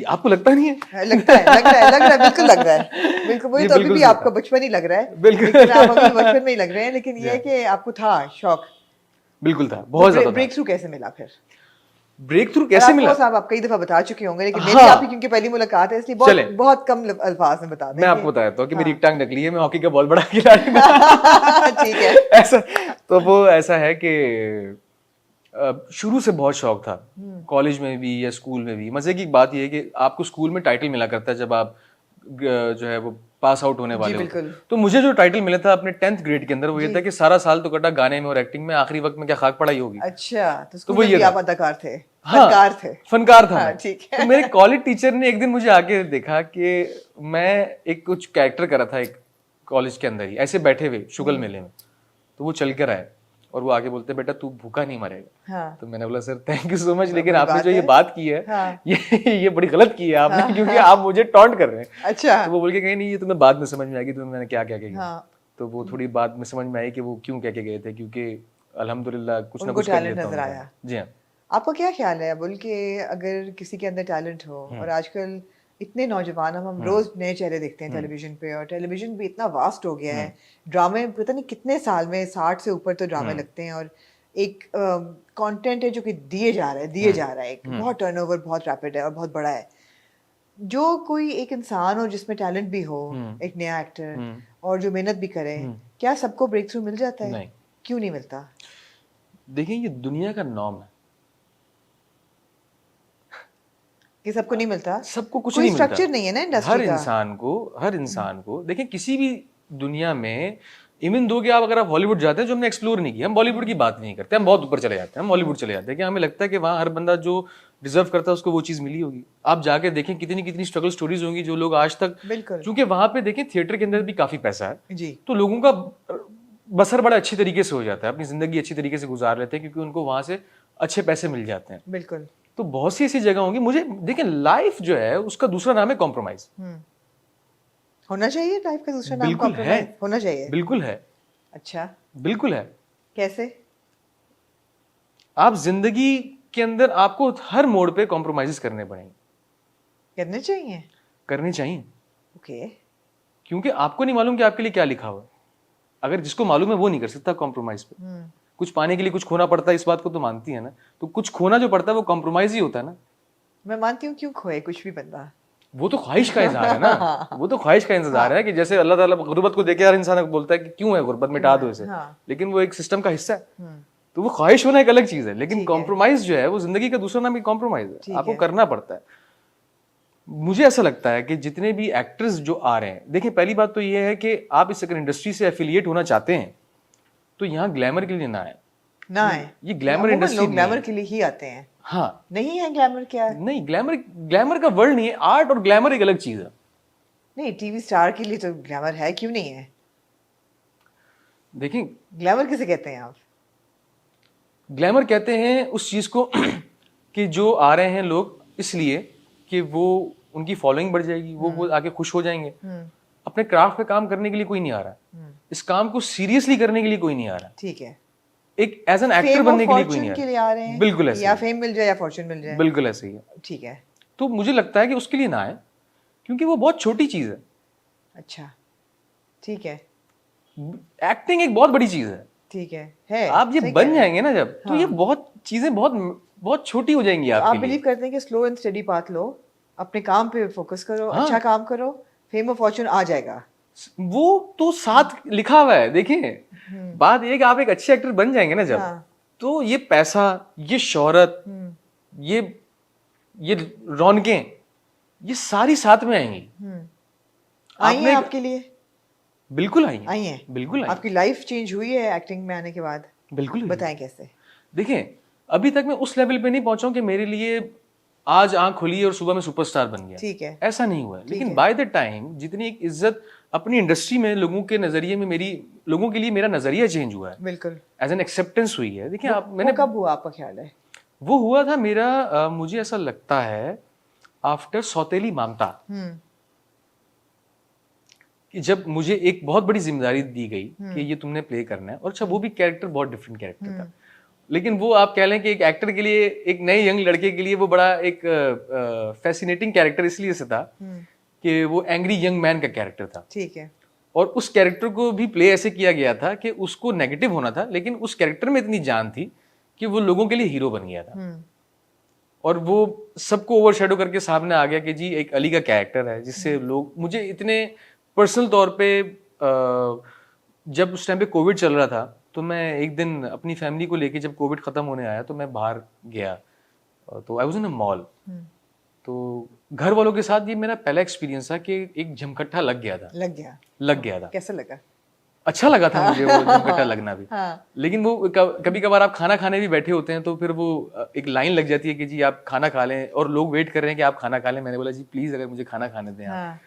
आपको लगता नहीं है? लगता है, बिल्कुल लग रहा है, बिल्कुल। वही तो अभी भी आपका बचपन ही लग रहा है, बिल्कुल आप अभी बचपन में ही लग रहे हैं। लेकिन ये है कि आपको था शौक। बिल्कुल था, बहुत ज्यादा था। ब्रेक थ्रू कैसे मिला फिर? ब्रेक थ्रू कैसे मिला? साहब आप कई दफा बता चुके होंगे, लेकिन हाँ। मेरी आपकी क्योंकि पहली मुलाकात है, इसलिए चले। बहुत कम अल्फाज में बता दें। मैं आपको बताता हूँ कि मेरी एक टांग निकली है, मैं हॉकी का बहुत बड़ा खिलाड़ी हूँ। ठीक है। ऐसा, तो वो ऐसा है कि शुरू से बहुत शौक था, कॉलेज में भी या स्कूल में भी। मजे की बात यह है कि आपको स्कूल में टाइटल मिला करता है जब आप जो है वो पास आउट होने वाले होते हैं। तो मुझे जो टाइटल मिला था अपने 10th ग्रेड के अंदर वो ये था कि सारा साल तो कटा गाने में और एक्टिंग में, आखिरी वक्त में क्या खाक पढ़ाई होगी। अच्छा, तो वो स्कूल में भी आप अदाकार थे? हाँ, फनकार थे? फनकार था। हाँ, ठीक है। तो मेरे कॉलेज टीचर ने एक दिन मुझे आके देखा कि मैं एक कुछ कैरेक्टर करा था एक कॉलेज के अंदर ही, ऐसे बैठे हुए शुगल मेले में। तो वो चल कर आए और वो आगे बोलते बेटा तू भूखा नहीं मरेगा। हाँ। तो मैंने बोला sir thank you so much, लेकिन आपने जो ये बात की है हाँ। ये बड़ी गलत की है आपने, क्योंकि आप मुझे टॉन्ट कर रहे हैं। अच्छा। तो वो बोल के कहीं नहीं, ये तुम्हें बाद में समझ में आएगी तुम्हें मैंने क्या क्या कहा। हाँ। तो वो थोड़ी बाद में समझ में आई कि वो क्यों कह के गए थे, क्योंकि अल्हम्दुलिल्लाह कुछ ना उनको कुछ कर टैलेंट लेता नजर हूं। आया। जी हाँ। आपका क्या ख्याल है अबुल कि अगर किसी के अंदर टैलेंट हो, और आजकल इतने नौजवान हम रोज नए चेहरे देखते हैं टेलीविजन पे, और टेलीविजन भी इतना वास्ट हो गया है, ड्रामे पता नहीं कितने साल में 60 से ऊपर तो ड्रामे लगते हैं, और एक कंटेंट है जो कि दिए जा रहा है एक बहुत टर्नओवर बहुत रैपिड है और बहुत बड़ा है। जो कोई एक इंसान हो जिसमें टैलेंट भी हो, एक नया एक्टर, और जो मेहनत भी करे, क्या सबको ब्रेक थ्रू मिल जाता है? नहीं। क्यों नहीं मिलता? देखिए ये दुनिया का नॉर्म है कि सबको नहीं मिलता, सबको कुछ कोई नहीं मिलता। स्ट्रक्चर नहीं है ना इंडस्ट्री हर का। हर इंसान को देखिए किसी भी दुनिया में, इवन दो कि आप अगर आप हॉलीवुड जाते हैं जो हमने एक्सप्लोर नहीं किया, हम बॉलीवुड की बात नहीं करते, हम बहुत ऊपर चले जाते हैं, हम हॉलीवुड चले जाते हैं कि हमें लगता है कि वहाँ हर बंदा जो डिजर्व करता है उसको वो चीज़ मिली होगी। आप जाके देखें कितनी कितनी स्ट्रगल स्टोरीज होंगी जो लोग आज तक, बिल्कुल। क्योंकि वहाँ पे देखें थिएटर के अंदर भी काफ़ी पैसा है जी। तो लोगों का बसर बड़ा अच्छी तरीके से हो जाता है, अपनी ज़िंदगी अच्छी तरीके से गुजार लेते हैं क्योंकि उनको वहाँ से अच्छे पैसे मिल जाते हैं। बिल्कुल। तो बहुत सी ऐसी जगह होंगी। मुझे देखिए लाइफ जो है उसका दूसरा नाम है कॉम्प्रोमाइज। होना चाहिए लाइफ का दूसरा नाम बिल्कुल है, कॉम्प्रोमाइज होना चाहिए। बिल्कुल है। अच्छा, बिल्कुल है। कैसे? आप जिंदगी के अंदर आपको हर मोड़ पे कॉम्प्रोमाइज करने पड़ेंगे। करने चाहिए? करने चाहिए। ओके। क्योंकि आपको नहीं मालूम कि आपके लिए क्या लिखा हुआ है। अगर जिसको मालूम है वो नहीं कर सकता कॉम्प्रोमाइज पे। कुछ पाने के लिए कुछ खोना पड़ता है, इस बात को तो मानती है ना। तो कुछ खोना जो पड़ता है वो कॉम्प्रोमाइज ही होता है ना। मैं मानती हूँ, क्यों खोए कुछ भी बंदा, वो तो ख्वाहिश का इजहार है ना। वो तो ख्वाहिश का इंतजार है कि जैसे अल्लाह ताला गुर्बत को देखे हर इंसान बोलता है कि क्यों है गुर्बत, मिटा दो इसे। लेकिन वो एक सिस्टम का हिस्सा है। तो वो ख्वाहिश होना एक अलग चीज है, लेकिन कॉम्प्रोमाइज जो है वो जिंदगी का दूसरा नाम कॉम्प्रोमाइज है। आपको करना पड़ता है। मुझे ऐसा लगता है कि जितने भी एक्टर्स जो आ रहे हैं, देखिए पहली बात तो ये है कि आप इस अगर इंडस्ट्री से एफिलिएट होना चाहते हैं तो यहाँ ग्लैमर के लिए ना आए। ये ग्लैमर इंडस्ट्री, लोग ग्लैमर के लिए ही आते हैं। हाँ, नहीं है ग्लैमर क्या है? नहीं, ग्लैमर का वर्ड नहीं है। आर्ट और ग्लैमर एक अलग चीज है। नहीं, टीवी स्टार के लिए तो ग्लैमर है, क्यों नहीं है? देखिए ग्लैमर किसे कहते हैं आप? ग्लैमर कहते हैं उस चीज को कि जो आ रहे हैं लोग इसलिए कि वो उनकी फॉलोइंग बढ़ जाएगी, वो आके खुश हो जाएंगे। अपने क्राफ्ट पे काम करने के लिए कोई नहीं आ रहा। इस काम को सीरियसली करने के लिए कोई नहीं आ रहा। ठीक है। एक एज एन एक्टर बनने के लिए कोई नहीं आ रहे हैं। बिल्कुल ऐसे, या फेम मिल जाए या फॉर्च्यून मिल जाए। बिल्कुल ऐसे ही है। ठीक है। तो मुझे लगता है कि उसके लिए ना आए, क्योंकि वो बहुत छोटी चीज है। अच्छा, ठीक है। एक्टिंग एक बहुत बड़ी चीज है। ठीक है। आप ये बन जाएंगे ना जब, तो ये बहुत चीजें बहुत छोटी हो जाएंगी आपके लिए। आप बिलीव करते हैं कि स्लो एंड स्टडी पाथ लो, अपने काम पे फोकस करो, अच्छा काम करो, फेम और फॉर्च्यून आ जाएगा। वो तो साथ लिखा हुआ है। देखिए बात ये कि आप एक अच्छे एक्टर बन जाएंगे ना जब, तो ये पैसा, ये शोहरत, ये रौनकें, ये सारी साथ में आएंगी। आई हैं आपके लिए? बिल्कुल आई हैं। बिल्कुल आई। आपकी लाइफ चेंज हुई है एक्टिंग में आने के बाद? बिल्कुल। बताएं कैसे। देखिए अभी तक मैं उस लेवल पे नहीं पहुंचा हूं कि मेरे लिए आज आंख खुली और सुबह में सुपरस्टार बन गया। ठीक है। ऐसा नहीं हुआ है। लेकिन बाय द टाइम जितनी एक इज्जत अपनी इंडस्ट्री में लोगों के नजरिए में, लोगों के लिए मेरा नजरिया चेंज हुआ है। बिल्कुल। एज एन एक्सेप्टेंस हुई है। देखिए मैंने कब हुआ आपका ख्याल है? वो हुआ था मेरा मुझे ऐसा लगता है आफ्टर सौतेली ममता, कि जब मुझे एक बहुत बड़ी जिम्मेदारी दी गई कि ये तुमने प्ले करना है। और अच्छा वो भी कैरेक्टर बहुत डिफरेंट कैरेक्टर था, लेकिन वो आप कह लें कि एक एक्टर के लिए, एक नए यंग लड़के के लिए वो बड़ा एक फैसिनेटिंग कैरेक्टर इसलिए से था कि वो एंग्री यंग मैन का कैरेक्टर था। ठीक है। और उस कैरेक्टर को भी प्ले ऐसे किया गया था कि उसको नेगेटिव होना था, लेकिन उस कैरेक्टर में इतनी जान थी कि वो लोगों के लिए हीरो बन गया था। और वो सबको ओवरशैडो करके सामने आ गया कि जी एक अली का कैरेक्टर है, जिससे लोग मुझे इतने पर्सनल तौर पे जब उस टाइम पे कोविड चल रहा था, तो मैं एक दिन अपनी फैमिली को लेके, जब कोविड खत्म होने आया तो मैं बाहर गया, तो I was in a mall, तो घर वालों के साथ ये मेरा पहला एक्सपीरियंस था कि एक झमकट्टा लग गया था। लग गया था। कैसा लगा? अच्छा लगा था मुझे वो झमकट्टा लगना भी। हाँ। लेकिन वो कभी कभार आप खाना खाने भी बैठे होते हैं तो फिर वो एक लाइन लग जाती है कि जी आप खाना खा लें, और लोग वेट कर रहे हैं कि आप खाना खा लें। मैंने बोला जी प्लीज अगर मुझे खाना खाने दें आप। हाँ।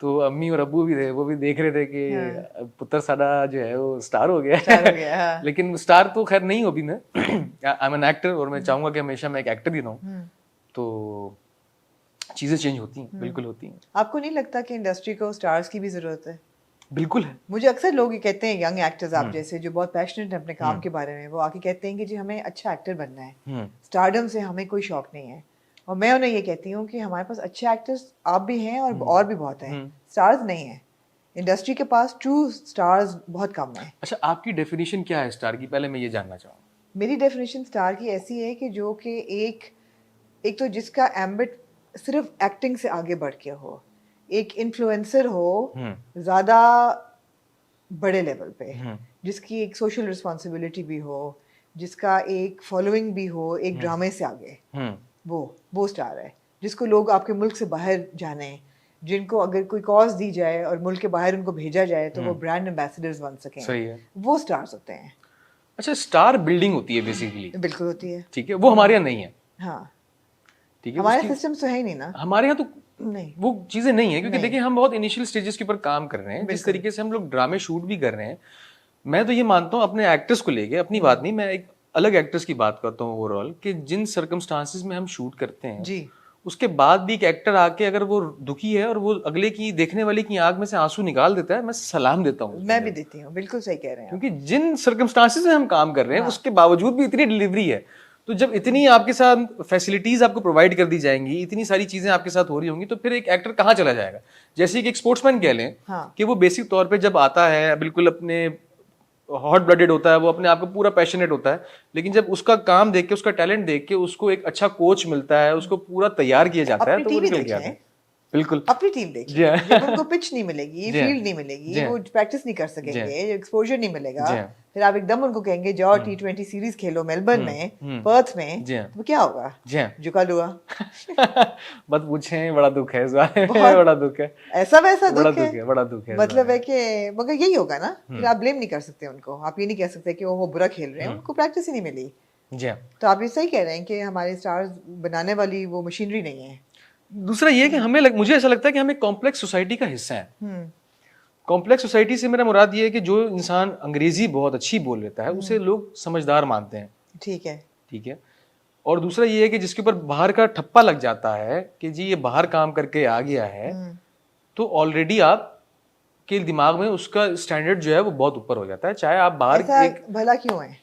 तो अम्मी और अब्बू भी थे, वो भी देख रहे थे कि पुत्र साडा जो है वो स्टार हो गया स्टार हो गया, हाँ। लेकिन स्टार तो खैर नहीं हो भी मैं। आई एम एन एक्टर, और मैं चाहूंगा कि हमेशा मैं एक एक्टर ही रहूं। तो चीजें चेंज होती हैं, बिल्कुल होती हैं। आपको नहीं लगता कि इंडस्ट्री को स्टार्स की भी जरूरत है? बिल्कुल है। मुझे अक्सर लोग ये कहते हैं, यंग एक्टर्स आप जैसे जो बहुत पैशनेट हैं अपने काम के बारे में, वो आके कहते हैं कि जी हमें अच्छा एक्टर बनना है, स्टारडम से हमें कोई शौक नहीं है। और मैं उन्हें ये कहती हूँ कि हमारे पास अच्छे एक्टर्स आप भी हैं और भी बहुत हैं, स्टार्स नहीं है। इंडस्ट्री के पास ट्रू स्टार्स बहुत कम है। अच्छा, आपकी डेफिनेशन क्या है स्टार की, पहले मैं ये जानना चाहूँगा। मेरी डेफिनेशन स्टार की ऐसी है कि जो कि एक तो जिसका एम्बिट सिर्फ एक्टिंग से आगे बढ़ के हो, एक इन्फ्लुएंसर हो ज्यादा बड़े लेवल पे, जिसकी एक सोशल रिस्पॉन्सिबिलिटी भी हो, जिसका एक फॉलोइंग भी हो एक ड्रामे से आगे, वो स्टार है। जिसको लोग आपके मुल्क से बाहर जाने, जिनको अगर कोई कॉज दी जाए और मुल्क के बाहर उनको भेजा जाए तो वो ब्रांड एम्बेसडर्स बन सकें। सही है। वो स्टार्स होते हैं। अच्छा, स्टार बिल्डिंग होती है बेसिकली। बिल्कुल होती है। ठीक है, वो हमारे यहाँ नहीं है। हाँ, ठीक है, हमारे सिस्टम तो है ही नहीं ना। हमारे यहाँ तो नहीं, वो चीजें नहीं है, क्योंकि देखिए हम बहुत इनिशियल स्टेजेस के ऊपर काम कर रहे हैं। जिस तरीके से हम लोग ड्रामे शूट भी कर रहे हैं, मैं तो ये मानता हूँ अपने एक्टर्स को लेके, अपनी बात नहीं, मैं एक अलग एक्टर्स की बात करता हूँ ओवरऑल, कि जिन सर्कमस्टांसिस में हम शूट करते हैं जी, उसके बाद भी एक एक्टर आके अगर वो दुखी है और वो अगले की, देखने वाले की आंख में से आंसू निकाल देता है, मैं सलाम देता हूँ। मैं भी देती हूँ, बिल्कुल सही कह रहे हैं। क्योंकि जिन सर्कमस्टांसिस में हम काम कर रहे हैं उसके बावजूद भी इतनी डिलीवरी है, तो जब इतनी आपके साथ फैसिलिटीज आपको प्रोवाइड कर दी जाएंगी, इतनी सारी चीजें आपके साथ हो रही होंगी, तो फिर एक एक्टर कहाँ चला जाएगा। जैसे कि एक स्पोर्ट्समैन कह लें कि वो बेसिक तौर पे जब आता है बिल्कुल अपने हॉट ब्लडेड होता है, वो अपने आप को पूरा पैशनेट होता है, लेकिन जब उसका काम देख के, उसका टैलेंट देख के उसको एक अच्छा कोच मिलता है, उसको पूरा तैयार किया जाता है, तो वो निकल गया है। बिल्कुल, अपनी टीम देखिए, जब उनको पिच नहीं मिलेगी, फील्ड नहीं मिलेगी, वो प्रैक्टिस नहीं कर सकेंगे, एक्सपोजर नहीं मिलेगा, फिर आप एकदम उनको कहेंगे जाओ T20 सीरीज खेलो मेलबर्न में, पर्थ में, तो क्या होगा? झुका लुआ। मत पूछें, बड़ा दुख है इस बारे में, बड़ा दुख है, ऐसा वैसा दुख है, बड़ा दुख है। मतलब है कि मगर यही होगा ना, फिर आप ब्लेम नहीं कर सकते उनको, आप ये नहीं कह सकते कि वो बुरा खेल रहे हैं, उनको प्रैक्टिस ही नहीं मिली। तो आप ये सही कह रहे हैं कि हमारे स्टार्स बनाने वाली वो मशीनरी नहीं है। दूसरा ये कि मुझे ऐसा लगता है कि हम एक कॉम्प्लेक्स सोसाइटी का हिस्सा है। कॉम्प्लेक्स सोसाइटी से मेरा मुराद ये है कि जो इंसान अंग्रेजी बहुत अच्छी बोल लेता है उसे लोग समझदार मानते हैं। ठीक है, ठीक है। और दूसरा ये है कि जिसके ऊपर बाहर का ठप्पा लग जाता है कि जी ये बाहर काम करके आ गया है, तो ऑलरेडी आप के दिमाग में उसका स्टैंडर्ड जो है वो बहुत ऊपर हो जाता है, चाहे आप बाहर। ऐसा भला क्यों है?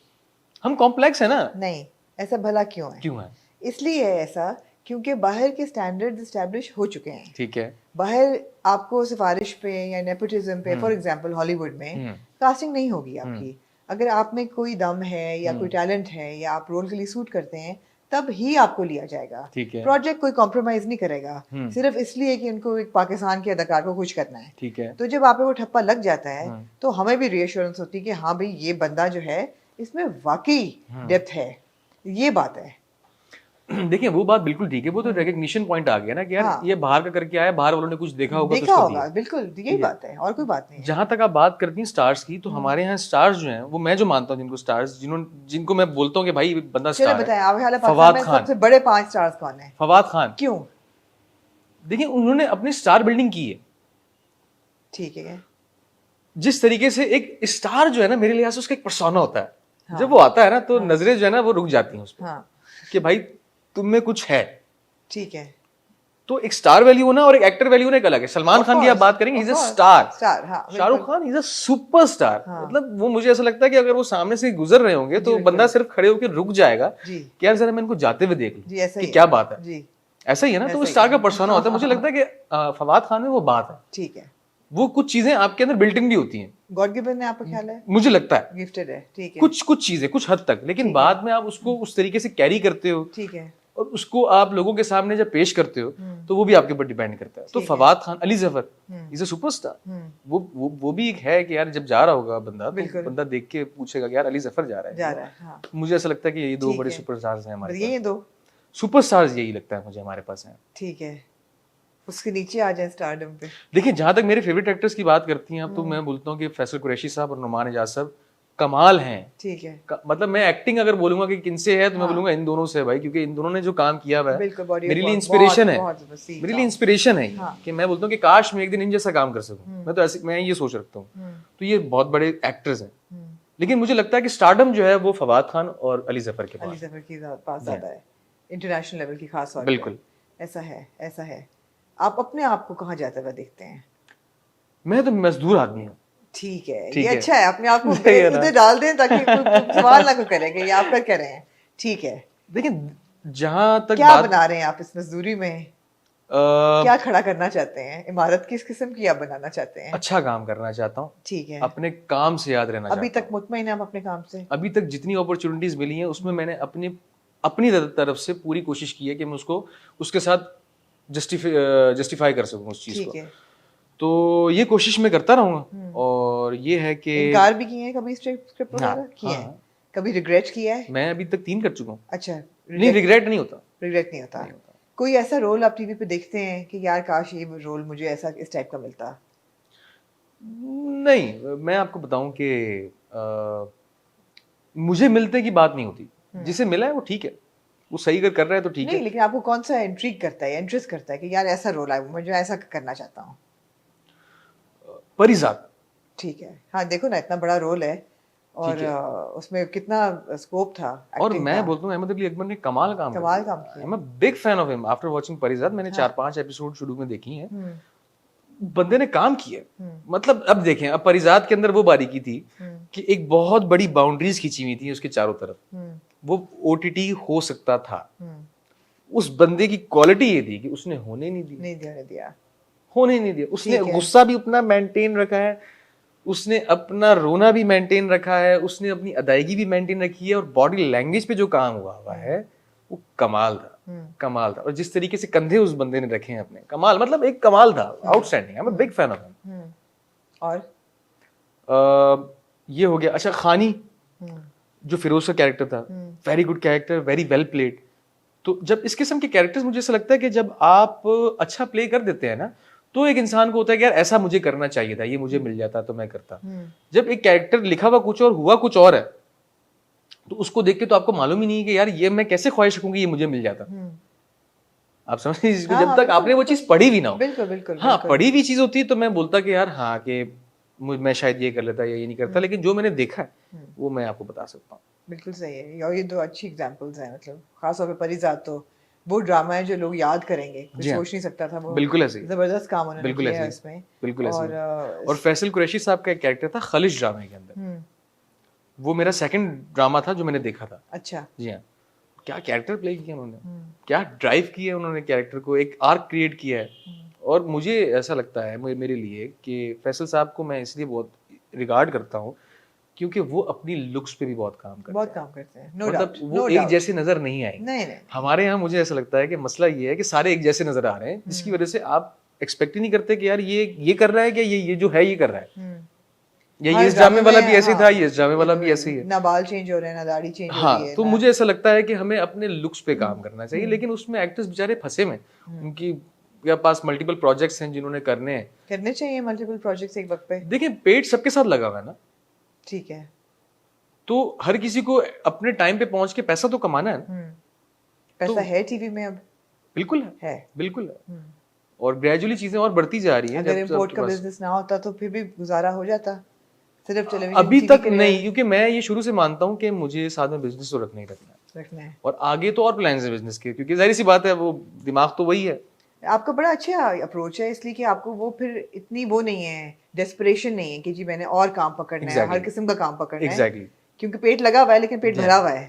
हम कॉम्प्लेक्स है ना। नहीं, ऐसा भला क्यों है? क्यों है? इसलिए है ऐसा क्योंकि बाहर के स्टैंडर्ड्स एस्टैब्लिश हो चुके हैं। ठीक है। बाहर आपको सिफारिश पे या नेपोटिज्म पे, फॉर एग्जांपल हॉलीवुड में कास्टिंग नहीं होगी आपकी। अगर आप में कोई दम है या कोई टैलेंट है या आप रोल के लिए सूट करते हैं, तब ही आपको लिया जाएगा। प्रोजेक्ट कोई कॉम्प्रोमाइज नहीं करेगा सिर्फ इसलिए कि उनको एक पाकिस्तान के अदाकार को खुश करना है। ठीक है। तो जब आप पे वो ठप्पा लग जाता है तो हमें भी रीअश्योरेंस होती है कि हाँ भाई ये बंदा जो है इसमें वाकई डेप्थ है, ये बात है। देखिए वो बात बिल्कुल ठीक है, वो तो रिकग्निशन पॉइंट आ गया ना कि यार ये बाहर का करके आया, बाहर वालों ने कुछ देखा होगा, बिल्कुल यही बात है और कोई बात नहीं। जहां तक आप बात करती हैं स्टार्स की, तो हमारे यहाँ स्टार्स जो हैं वो मैं जो मानता हूँ जिनको स्टार्स, जिनको मैं बोलता हूँ कि भाई बंदा स्टार है। बताएं फवाद खान। सबसे बड़े 5 स्टार्स कौन है? फवाद खान। क्यों? देखिए उन्होंने अपनी स्टार बिल्डिंग की है। ठीक है। जिस तरीके से एक स्टार जो है ना, मेरे लिहाज से उसका एक पर्सोना होता है। जब वो आता है ना तो नजरें जो है ना वो रुक जाती हैं उस पर कि भाई तुम में कुछ है। ठीक है। तो एक स्टार वैल्यू होना और एक एक्टर वैल्यू होना एक अलग है। सलमान खान की आप बात करेंगे, he is a star. Shahrukh Khan is a superstar. मतलब वो मुझे ऐसा लगता है कि अगर वो सामने से गुजर रहे होंगे तो बंदा सिर्फ खड़े होकर रुक जाएगा कि यार जरा मैं इनको जाते हुए देख लूं कि क्या बात है। ऐसा ही है ना, तो वो स्टार का पर्सोना होता है। मुझे लगता है कि फवाद खान में वो बात है। ठीक है, वो कुछ चीजें आपके अंदर बिल्ट इन भी होती हैं, गॉड गिवन है, आपका ख्याल है? मुझे लगता है गिफ्टेड है, ठीक है। कुछ चीजें कुछ हद तक, लेकिन बाद में आप उसको उस तरीके से कैरी करते हो ठीक है। और उसको आप लोगों के सामने जब पेश करते हो तो वो भी आपके ऊपर डिपेंड करता है। तो Fawad Khan, Ali Zafar is a superstar. वो भी एक है कि यार जब जा रहा होगा बंदा तो बंदा देख के पूछेगा कि यार अली जफर जा रहा है। हाँ। मुझे ऐसा लगता है कि ये दो बड़े सुपरस्टार्स हैं हमारे ये दो सुपरस्टार्स, यही लगता है मुझे हमारे पास हैं। ठीक है, उसके नीचे आ जाए स्टारडम पे। देखिए जहां तक मेरे फेवरेट एक्टर्स की बात करती हैं आप, तो मैं बोलता हूँ कि फैसल कुरैशी साहब और नुमान एजाज साहब कमाल हैं। ठीक है। मतलब मैं एक्टिंग अगर बोलूंगा कि किनसे है तो मैं बोलूंगा इन दोनों से है भाई, क्योंकि इन दोनों ने जो काम किया हुआ है मेरे लिए इंस्पिरेशन है, मेरे लिए इंस्पिरेशन है कि मैं बोलता हूँ कि काश मैं एक दिन इन जैसा काम कर सकूं। मैं तो ऐसे मैं ये सोच रखता हूँ। तो ये बहुत बड़े एक्टर्स हैं, लेकिन मुझे लगता है कि स्टारडम जो है वो फवाद खान और अली जफर के पास ज्यादा है, इंटरनेशनल लेवल की खास तौर पे। बिल्कुल ऐसा है। आप अपने आप को कहाँ जाते हुए देखते हैं? मैं तो मजदूर आदमी हूँ। ठीक है, ये अच्छा है, अपने आप को उधर डाल दें ताकि सवाल ना कोई करे कि ये आप क्या रहे हैं। ठीक है, देखिए जहां तक क्या बना रहे हैं आप इस मजदूरी में? क्या खड़ा करना चाहते हैं? इमारत किस किस्म की आप बनाना चाहते हैं? अच्छा काम करना चाहता हूँ। ठीक है, अपने काम से याद रहना। अभी तक मुतमईन है आप अपने काम से? अभी तक जितनी अपॉर्चुनिटीज मिली हैं उसमें मैंने अपनी तरफ से पूरी कोशिश की है कि मैं उसके साथ जस्टिफाई कर सकूं उस चीज को। तो ये कोशिश मैं करता रहूंगा। और ये है कि इनकार भी किए हैं कभी स्क्रिप्ट वगैरह किए हैं? कभी रिग्रेट किया है? मैं अभी तक 3 कर चुका हूँ। अच्छा, नहीं रिग्रेट नहीं होता। रिग्रेट नहीं होता। कोई ऐसा रोल आप टीवी पे देखते हैं कि यार काश ये रोल मुझे ऐसा इस टाइप का मिलता? नहीं, मैं आपको बताऊं कि मुझे मिलते की बात नहीं होती। जिसे मिला है वो ठीक है, वो सही अगर कर रहा है तो ठीक है। नहीं, लेकिन आपको कौन सा इंट्रिग करता है, इंटरेस्ट करता है कि यार ऐसा रोल है मुझे ऐसा करना चाहता हूँ? परिजात। ठीक है, हाँ देखो ना इतना बड़ा रोल है और उसमें कितना स्कोप था। और मैं बोलता हूँ अहमद अली अकबर ने कमाल काम किया। I am a big fan of him after watching Parijat. मैंने 4-5 एपिसोड शुरू में देखी हैं। बंदे ने काम किया। मतलब अब देखें, अब परिजात के अंदर वो बारीकी थी कि एक बहुत बड़ी बाउंड्रीज खींची हुई थी उसके चारों तरफ। वो ओटीटी हो सकता था। उस बंदे की क्वालिटी ये थी कि उसने होने नहीं दिया। होने नहीं दिया। उसने गुस्सा भी अपना मेंटेन रखा है, उसने अपना रोना भी मेंटेन रखा है, उसने अपनी अदायगी भी मेंटेन रखी है, और बॉडी लैंग्वेज पे जो काम हुआ है वो कमाल था। कमाल था। और जिस तरीके से कंधे उस बंदे ने रखे हैं अपने, कमाल, मतलब एक कमाल था। Outstanding. I am a big fan of him. और ये हो गया। अच्छा, खानी जो फिरोज का कैरेक्टर था, very good character, very well played. तो जब इस किस्म के कैरेक्टर्स, मुझे ऐसा लगता है कि जब आप अच्छा प्ले कर देते हैं ना, तो एक इंसान को होता है कि यार ऐसा मुझे करना चाहिए था, ये मुझे मिल जाता तो मैं करता। जब एक कैरेक्टर लिखा हुआ कुछ और हुआ कुछ और है, तो उसको देख के तो आपको मालूम ही नहीं है कि यार ये मैं कैसे ख्वाहिश रखूंगी ये मुझे मिल जाता। आप समझ लीजिए, जब तक आपने वो चीज पढ़ी भी ना हो। बिल्कुल। हाँ, पढ़ी भी चीज होती है तो मैं बोलता कि यार हाँ कि मैं शायद ये कर लेता या ये नहीं करता, लेकिन जो मैंने देखा है वो मैं आपको बता सकता हूँ। बिल्कुल सही है। और ये 2 अच्छी एग्जांपल्स हैं, मतलब खासतौर पे परिजात तो वो ड्रामा है जो लोग याद करेंगे, कोई सोच नहीं सकता था। वो बिल्कुल ऐसे जबरदस्त काम उन्होंने किया है इसमें। बिल्कुल ऐसे। और फैसल कुरैशी साहब का एक कैरेक्टर था खलिश ड्रामे के अंदर, वो मेरा सेकंड ड्रामा था जो मैंने देखा था। अच्छा। जी हाँ, क्या कैरेक्टर प्ले किया उन्होंने, क्या ड्राइव किया उन्होंने कैरेक्टर को, एक आर्क क्रिएट किया है। और मुझे ऐसा लगता है मेरे लिए कि फैसल साहब को मैं इसलिए बहुत रिगार्ड करता हूँ क्योंकि वो अपनी लुक्स पे भी बहुत काम करते हैं। मतलब वो एक जैसे नजर नहीं आएंगे। नहीं। हमारे यहाँ मुझे ऐसा लगता है कि मसला ये है कि सारे एक जैसे नजर आ रहे हैं, जिसकी वजह से आप एक्सपेक्ट ही नहीं करते कि यार ये कर रहा है क्या, ये जो है ये कर रहा है, या ये इस ड्रामे वाला भी ऐसे था, ये इस ड्रामे वाला भी ऐसे ही है, ना बाल चेंज हो रहे हैं ना दाढ़ी चेंज हो रही है। तो मुझे ऐसा लगता है कि हमें अपने लुक्स पे काम करना चाहिए, लेकिन उसमें एक्टर्स बेचारे फंसे में, उनकी पास मल्टीपल प्रोजेक्ट्स हैं जिन्होंने करने चाहिए मल्टीपल प्रोजेक्ट्स एक वक्त पे। देखिए पेट सबके साथ लगा हुआ है ना, ठीक है, तो हर किसी को अपने टाइम पे पहुंच के पैसा तो कमाना है। पैसा है टीवी में अब, बिल्कुल है, बिल्कुल है। और ग्रेजुअली चीजें और बढ़ती जा रही हैं। अगर इंपोर्ट का बिजनेस ना होता तो फिर भी गुजारा हो जाता, सिर्फ टेलीविजन अभी तक नहीं, क्योंकि मैं ये शुरू से मानता हूँ कि मुझे साथ में बिजनेस तो रखना है, और आगे तो और प्लान्स है बिजनेस के, क्योंकि जाहिर सी बात है वो दिमाग तो वही है। आपका बड़ा अच्छा अप्रोच है, इसलिए कि आपको वो फिर इतनी वो नहीं है, डेस्परेशन नहीं है कि जी मैंने और काम पकड़ना है, हर किस्म का काम पकड़ना है, क्योंकि पेट लगा हुआ है लेकिन पेट भरा हुआ है।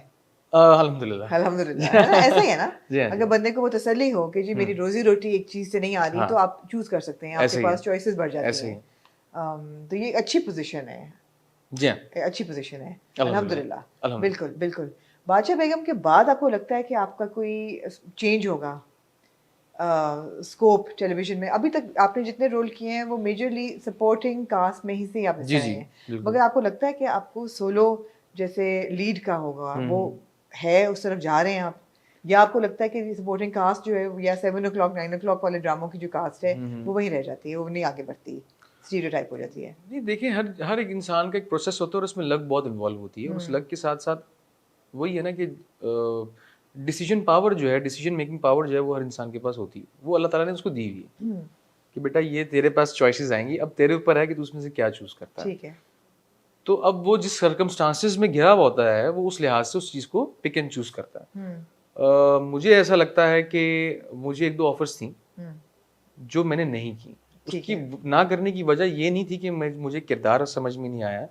अल्हम्दुलिल्लाह ऐसा ही है ना। अगर बंदे को वो तसल्ली हो कि जी मेरी रोजी रोटी एक चीज से नहीं आ रही, तो आप चूज कर सकते हैं, आपके पास चॉइसेस बढ़ जाती हैं। तो ये अच्छी पोजीशन है, जी हाँ, अच्छी पोजीशन है, अल्हम्दुलिल्लाह, अल्हम्दुलिल्लाह। अल्हम्दुलिल्लाह। बिल्कुल बिल्कुल। बादशाह बेगम के बाद आपको लगता है कि आपका कोई चेंज होगा स्कोप टेलीविजन में? अभी तक आपने जितने रोल किए हैं वो मेजरली सपोर्टिंग कास्ट में ही से आप हिस्सा जी, रहे जी, हैं, बिल्कुल। मगर आपको लगता है कि आपको सोलो जैसे लीड का होगा वो है, उस तरफ जा रहे हैं आप, या आपको लगता है कि सपोर्टिंग कास्ट जो है या 7 o'clock 9 o'clock वाले ड्रामों की जो कास्ट है वो वहीं रह जाती है, वो नहीं आगे बढ़ती, स्टीरियोटाइप हो जाती है? नहीं देखिए, हर हर एक इंसान का एक प्रोसेस होता है और उसमें लक बहुत इन्वॉल्व होती है। उस लक के साथ साथ वही है ना कि डिसीजन पावर जो है, डिसीजन मेकिंग पावर जो है वो हर इंसान के पास होती है। वो अल्लाह ताला ने उसको दी हुई है कि बेटा ये तेरे पास चॉइसेस आएंगी, अब तेरे ऊपर है कि तू उसमें से क्या चूज करता है। ठीक है। तो अब वो जिस सर्कमस्टांसेस में घिरा हुआ होता है वो उस लिहाज से उस चीज़ को पिक एंड चूज करता है। मुझे ऐसा लगता है कि मुझे एक दो ऑफर्स थी जो मैंने नहीं की। उसकी ना करने की वजह ये नहीं थी कि मुझे किरदार समझ में नहीं आया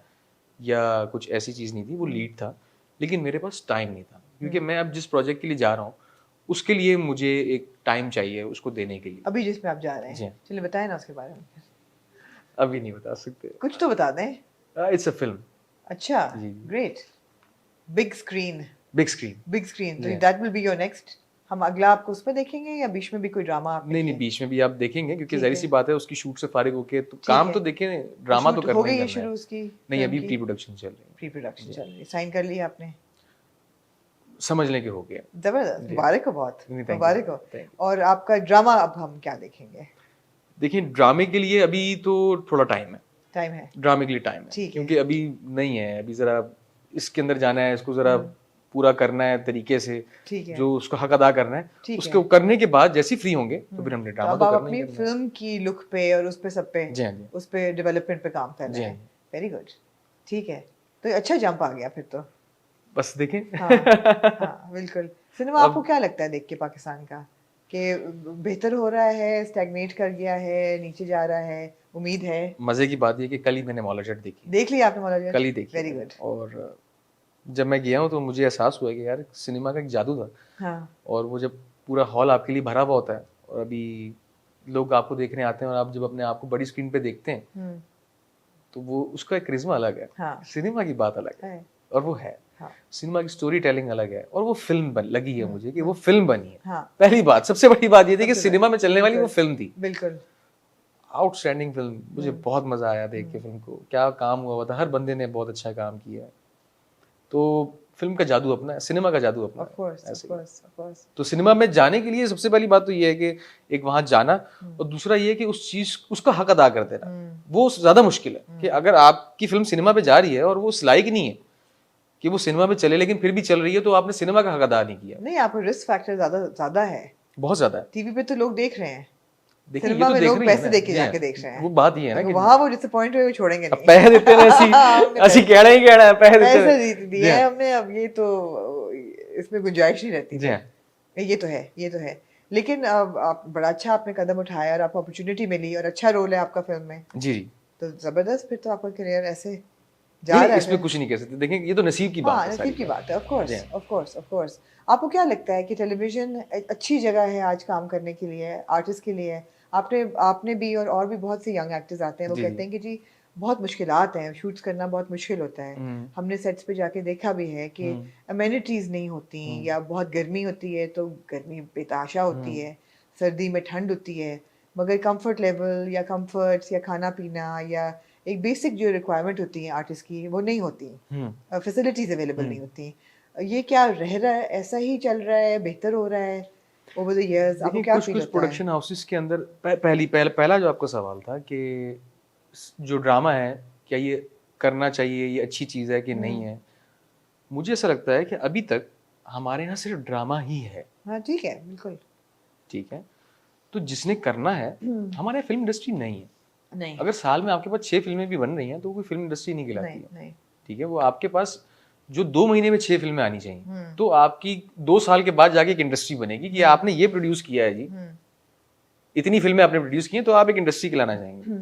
या कुछ ऐसी चीज़ नहीं थी, वो लीड था, लेकिन मेरे पास टाइम नहीं था, क्योंकि मैं अब जिस प्रोजेक्ट के लिए जा रहा हूँ उसके लिए मुझे एक टाइम चाहिए उसको देने के लिए। अभी जिसमें आप जा रहे जी हैं, चलिए बताएं ना उसके बारे में, अभी नहीं बता सकते। कुछ तो बता दें। It's a film. अच्छा, जी। Great. Big screen, big screen. Big screen, तो जी। That will be your next. हम अगला आपको उसमें देखेंगे या बीच में भी कोई ड्रामा आपने नहीं किया? बीच में भी आप देखेंगे, क्योंकि ठीक जाहिर है। सी बात है उसकी शूट से फारिग होके तो ठीक काम है। तो देखें, ड्रामा तो शूट करना हो ही गई है करना शुरू है। उसकी? नहीं फिल्म अभी की प्री प्रोडक्शन चल रही है। प्री प्रोडक्शन चल रही है, साइन कर लिया आपने? समझ लें कि हो गया। जबरदस्त, मुबारक हो, बहुत नहीं, thank you, मुबारक हो। thank you। और आपका ड्रामा अब हम क्या देखेंगे? देखिए ड्रामे के लिए अभी तो थोड़ा टाइम है, टाइम है? ड्रामे के लिए टाइम है, ठीक है। क्योंकि अभी नहीं है, अभी जरा इसके अंदर जाना है, इसको जरा पूरा करना है तरीके से, ठीक है। जो उसका हक अदा करना है। ठीक उसको है। करने के बाद जैसे फ्री होंगे तो फिर हमने तो ड्रामा अब तो आप करना ही अपनी करना है। फिल्म की लुक पे और उस पे सब पे, जी हाँ जी। उस पे डेवलपमेंट पे काम कर जी रहे हाँ हैं। जी। वेरी गुड, ठीक है। तो अच्छा जंप आ गया फिर तो। बस देखें। हाँ हाँ बिल्कुल। सिनेमा आपको क्या लगता है देख के पाकिस्तान का, कि बेहतर हो रहा है, स्टैग्नेट कर गया है, नीचे जा रहा है, उम्मीद है? मजे की बात ये कि कल ही मैंने मौला जट देखी, देख लिया आपने मौला जट? कल ही देखी वेरी मैंने। गुड। और जब मैं गया हूँ तो मुझे एहसास हुआ कि यार सिनेमा का एक जादू था। हाँ और वो जब पूरा हॉल आपके लिए भरा हुआ होता है और अभी लोग आपको देखने आते हैं और आप जब अपने आप को बड़ी स्क्रीन पे देखते हैं तो वो उसका एक क्रिज्मा अलग है। हाँ सिनेमा की बात अलग है है। और वो है। हाँ सिनेमा की स्टोरी टेलिंग अलग है और वो फिल्म लगी है मुझे कि वो फिल्म बनी है। हाँ पहली बात, सबसे बड़ी बात ये थी कि सबसे सिनेमा में चलने वाली वो बिल्कुल। फिल्म थी। बिल्कुल। आउटस्टैंडिंग फिल्म, मुझे बहुत मजा आया देख के फिल्म को। क्या काम हुआ था, हर बंदे ने बहुत अच्छा काम किया है। तो फिल्म का जादू अपना है, सिनेमा का जादू अपना ऑफ कोर्स, है, ऐसे of he. Course, of course. तो सिनेमा में जाने के लिए सबसे पहली बात तो ये है कि एक वहां जाना और दूसरा ये है कि उस चीज उसका हक अदा कर देना। वो ज्यादा मुश्किल है कि अगर आपकी फिल्म सिनेमा पे जा रही है और वो उस लायक नहीं है कि वो सिनेमा पे चले, लेकिन फिर भी चल रही है, तो आपने सिनेमा का हक अदा नहीं किया। नहीं, आपको रिस्क फैक्टर ज्यादा ज्यादा है। बहुत ज्यादा है। टीवी पे तो लोग देख रहे हैं, देखिए ये सिनेमा तो में देख लोग रही है पैसे ना। दे के जी हाँ। जाके देख रहे हैं। वो बात ये है ना कि वहाँ वो डिसअपॉइंट हुए, वो छोड़ेंगे अब नहीं। पैसे देते हैं हमने ऐसी कहना ही कहना है, पैसे देते पैसे हैं। दिए हैं हमने, अब ये तो इसमें गुंजाइश नहीं रहती। जी हाँ। ये तो है, ये तो है। लेकिन अब आप बड़ा अच्छा आपने कदम उठाया और आपको अपॉर्चुनिटी मिली और अच्छा रोल है आपका फिल्म में, जी जी। तो जबरदस्त। फिर तो आपका करियर ऐसे जा नहीं, रहा है इसमें फिर। कुछ नहीं कह सकते, देखें ये तो नसीब की बात हाँ है, नसीब की बात है, ऑफ कोर्स, जी हाँ। Of course, of course. आपको क्या लगता है कि टेलीविजन एक अच्छी जगह है आज काम करने के लिए, आर्टिस्ट के लिए? आपने भी और भी बहुत से यंग एक्टर्स आते हैं, वो जी, कहते हैं कि जी बहुत मुश्किलात हैं, शूट्स करना बहुत मुश्किल होता है। हमने सेट्स पे जाके देखा भी है कि अमेनिटीज नहीं होती, या बहुत गर्मी होती है तो गर्मी बेताशा होती है, सर्दी में ठंड होती है, मगर कंफर्ट लेवल या कंफर्ट्स या खाना पीना या एक बेसिक जो रिक्वायरमेंट होती है आर्टिस्ट की वो नहीं होती, फैसिलिटीज अवेलेबल नहीं होती। ये क्या रह रहा है, ऐसा ही चल रहा है, बेहतर हो रहा है ओवर द इयर्स? आपको देखिए क्या कुछ फील कुछ होता है? प्रोडक्शन हाउसेस के अंदर पहला जो आपका सवाल था कि जो ड्रामा है क्या ये करना चाहिए, ये अच्छी चीज़ है कि नहीं है, मुझे ऐसा लगता है कि अभी तक हमारे यहाँ सिर्फ ड्रामा ही है। हाँ ठीक है, बिल्कुल। ठीक है, तो जिसने करना है, हमारे यहाँ फिल्म इंडस्ट्री नहीं है। नहीं अगर साल में आपके पास 6 फिल्में भी बन रही हैं तो वो कोई फिल्म इंडस्ट्री नहीं कहलाती नहीं है। नहीं। ठीक है, वो आपके पास जो 2 महीने में 6 फिल्में आनी चाहिए, तो आपकी 2 साल के बाद जाके एक इंडस्ट्री बनेगी कि आपने ये प्रोड्यूस किया है जी, इतनी फिल्में आपने प्रोड्यूस की हैं, तो आप एक इंडस्ट्री कहलाना चाहेंगे।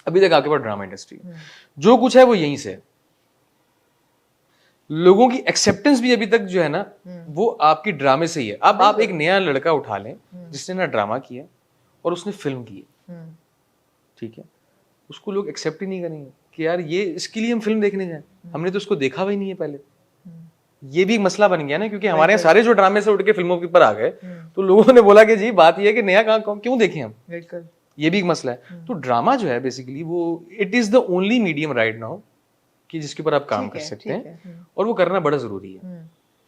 अभी तक आपके पास ड्रामा इंडस्ट्री जो कुछ है वो यहीं से है। लोगों की एक्सेप्टेंस भी अभी तक जो है ना वो आपकी ड्रामे से ही है। अब आप एक नया लड़का उठा लें जिसने ना ड्रामा किया और उसने फिल्म की है, ठीक है, उसको लोग एक्सेप्ट ही नहीं करेंगे कि यार ये इसके लिए हम फिल्म देखने जाएं, हमने तो उसको देखा भी नहीं है पहले। ये भी एक मसला बन गया ना, क्योंकि हमारे यहाँ सारे जो ड्रामे से उठ के फिल्मों के ऊपर आ गए, तो लोगों ने बोला कि जी बात ये है कि नया कहाँ क्यों देखें हम। बिल्कुल, ये भी एक मसला है। तो ड्रामा जो है बेसिकली वो it is the only medium right now कि जिसके ऊपर आप काम कर सकते हैं, और वो करना बड़ा जरूरी है।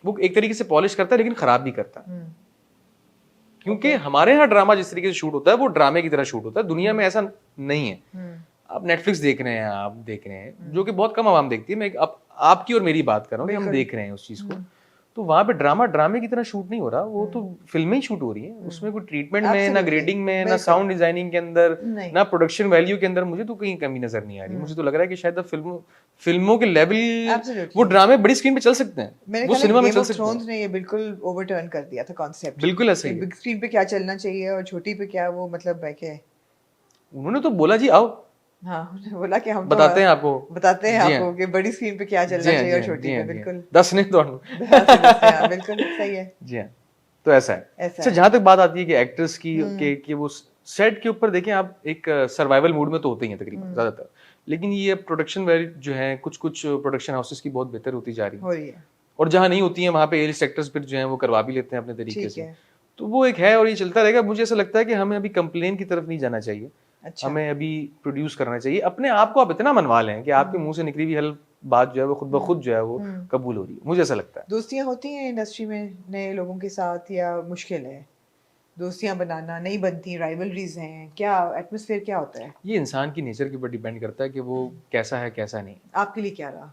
वो एक तरीके से पॉलिश करता है लेकिन खराब भी करता है, क्योंकि हमारे यहाँ ड्रामा जिस तरीके से शूट होता है वो ड्रामे की तरह शूट होता है। दुनिया में ऐसा नहीं है। आप नेटफ्लिक्स देख रहे हैं, आप देख रहे हैं, जो कि बहुत कम आवाम देखती है। मैं आपकी और मेरी बात कर रहा हूँ कि हम देख रहे हैं उस चीज को। तो वहां पे ड्रामा ड्रामे की तरह शूट नहीं हो रहा, वो तो फिल्में ही शूट हो रही है। उसमें कोई ट्रीटमेंट में, ना ग्रेडिंग में, ना साउंड डिजाइनिंग के अंदर, ना प्रोडक्शन वैल्यू के अंदर मुझे तो कहीं कमी नजर नहीं आ रही। मुझे तो लग रहा है कि शायद फिल्मों के लेवल वो ड्रामे बड़ी स्क्रीन पे चल सकते हैं, वो सिनेमा में चल सकते हैं। ने ये बिल्कुल ओवरटर्न कर दिया था कॉन्सेप्ट। बिल्कुल ऐसे ही बिग स्क्रीन पे क्या चलना चाहिए और छोटी पे क्या, वो मतलब है कि उन्होंने तो बोला जी आओ, हाँ, उन्होंने बोला कि हम बताते हैं आपको कि बड़ी स्क्रीन पे क्या चलना चाहिए और छोटी पे। बिल्कुल 10 नहीं तो बिल्कुल सही है जी हाँ। तो ऐसा है। अच्छा, जहां तक बात आती है कि एक्टर्स की कि वो सेट के ऊपर देखें, आप एक सर्वाइवल मूड में तो होते ही हैं तकरीबन ज्यादातर, लेकिन ये प्रोडक्शन वैल्यू जो है कुछ प्रोडक्शन हाउसेस की बहुत बेहतर होती जा रही है, और जहां नहीं होती है वहां पे एलिस्ट एक्टर्स फिर जो है वो करवा भी लेते हैं अपने तरीके से। तो वो एक है और ये चलता रहेगा। मुझे ऐसा लगता है कि हमें अभी कंप्लेन की तरफ नहीं जाना चाहिए। अच्छा। हमें अभी प्रोड्यूस करना चाहिए। अपने आप को आप इतना मनवा लें कि आपके मुंह से निकली हुई हर बात जो है वो खुद ब खुद जो है वो कबूल हो रही है। मुझे ऐसा लगता है। दोस्तियां होती हैं इंडस्ट्री में नए लोगों के साथ, या मुश्किल है दोस्तियां बनाना, नहीं बनती, राइवलरीज हैं, क्या एटमॉस्फेयर क्या होता है? ये इंसान की नेचर के ऊपर डिपेंड करता है कि वो कैसा है कैसा नहीं। आपके लिए क्या रहा?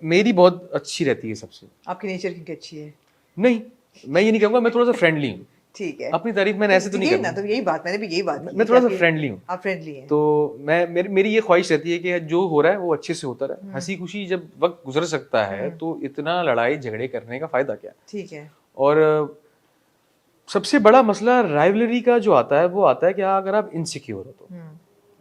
मेरी बहुत अच्छी रहती है सबसे। आपकी नेचर की अच्छी है? नहीं, मैं ये नहीं कहूँगा, मैं थोड़ा सा फ्रेंडली हूँ। ठीक है, अपनी तारीफ मैंने ऐसे तो नहीं करना। तो यही बात, मैंने भी यही बात की, मैं थोड़ा सा फ्रेंडली हूँ। आप फ्रेंडली हैं। तो मेरी ये ख्वाहिश रहती है कि जो हो रहा है वो अच्छे से होता रहे। हंसी खुशी जब वक्त गुजर सकता है तो इतना लड़ाई झगड़े करने का फायदा क्या? ठीक है। और सबसे बड़ा मसला राइवलरी का जो आता है वो आता है कि अगर आप इनसिक्योर हो तो।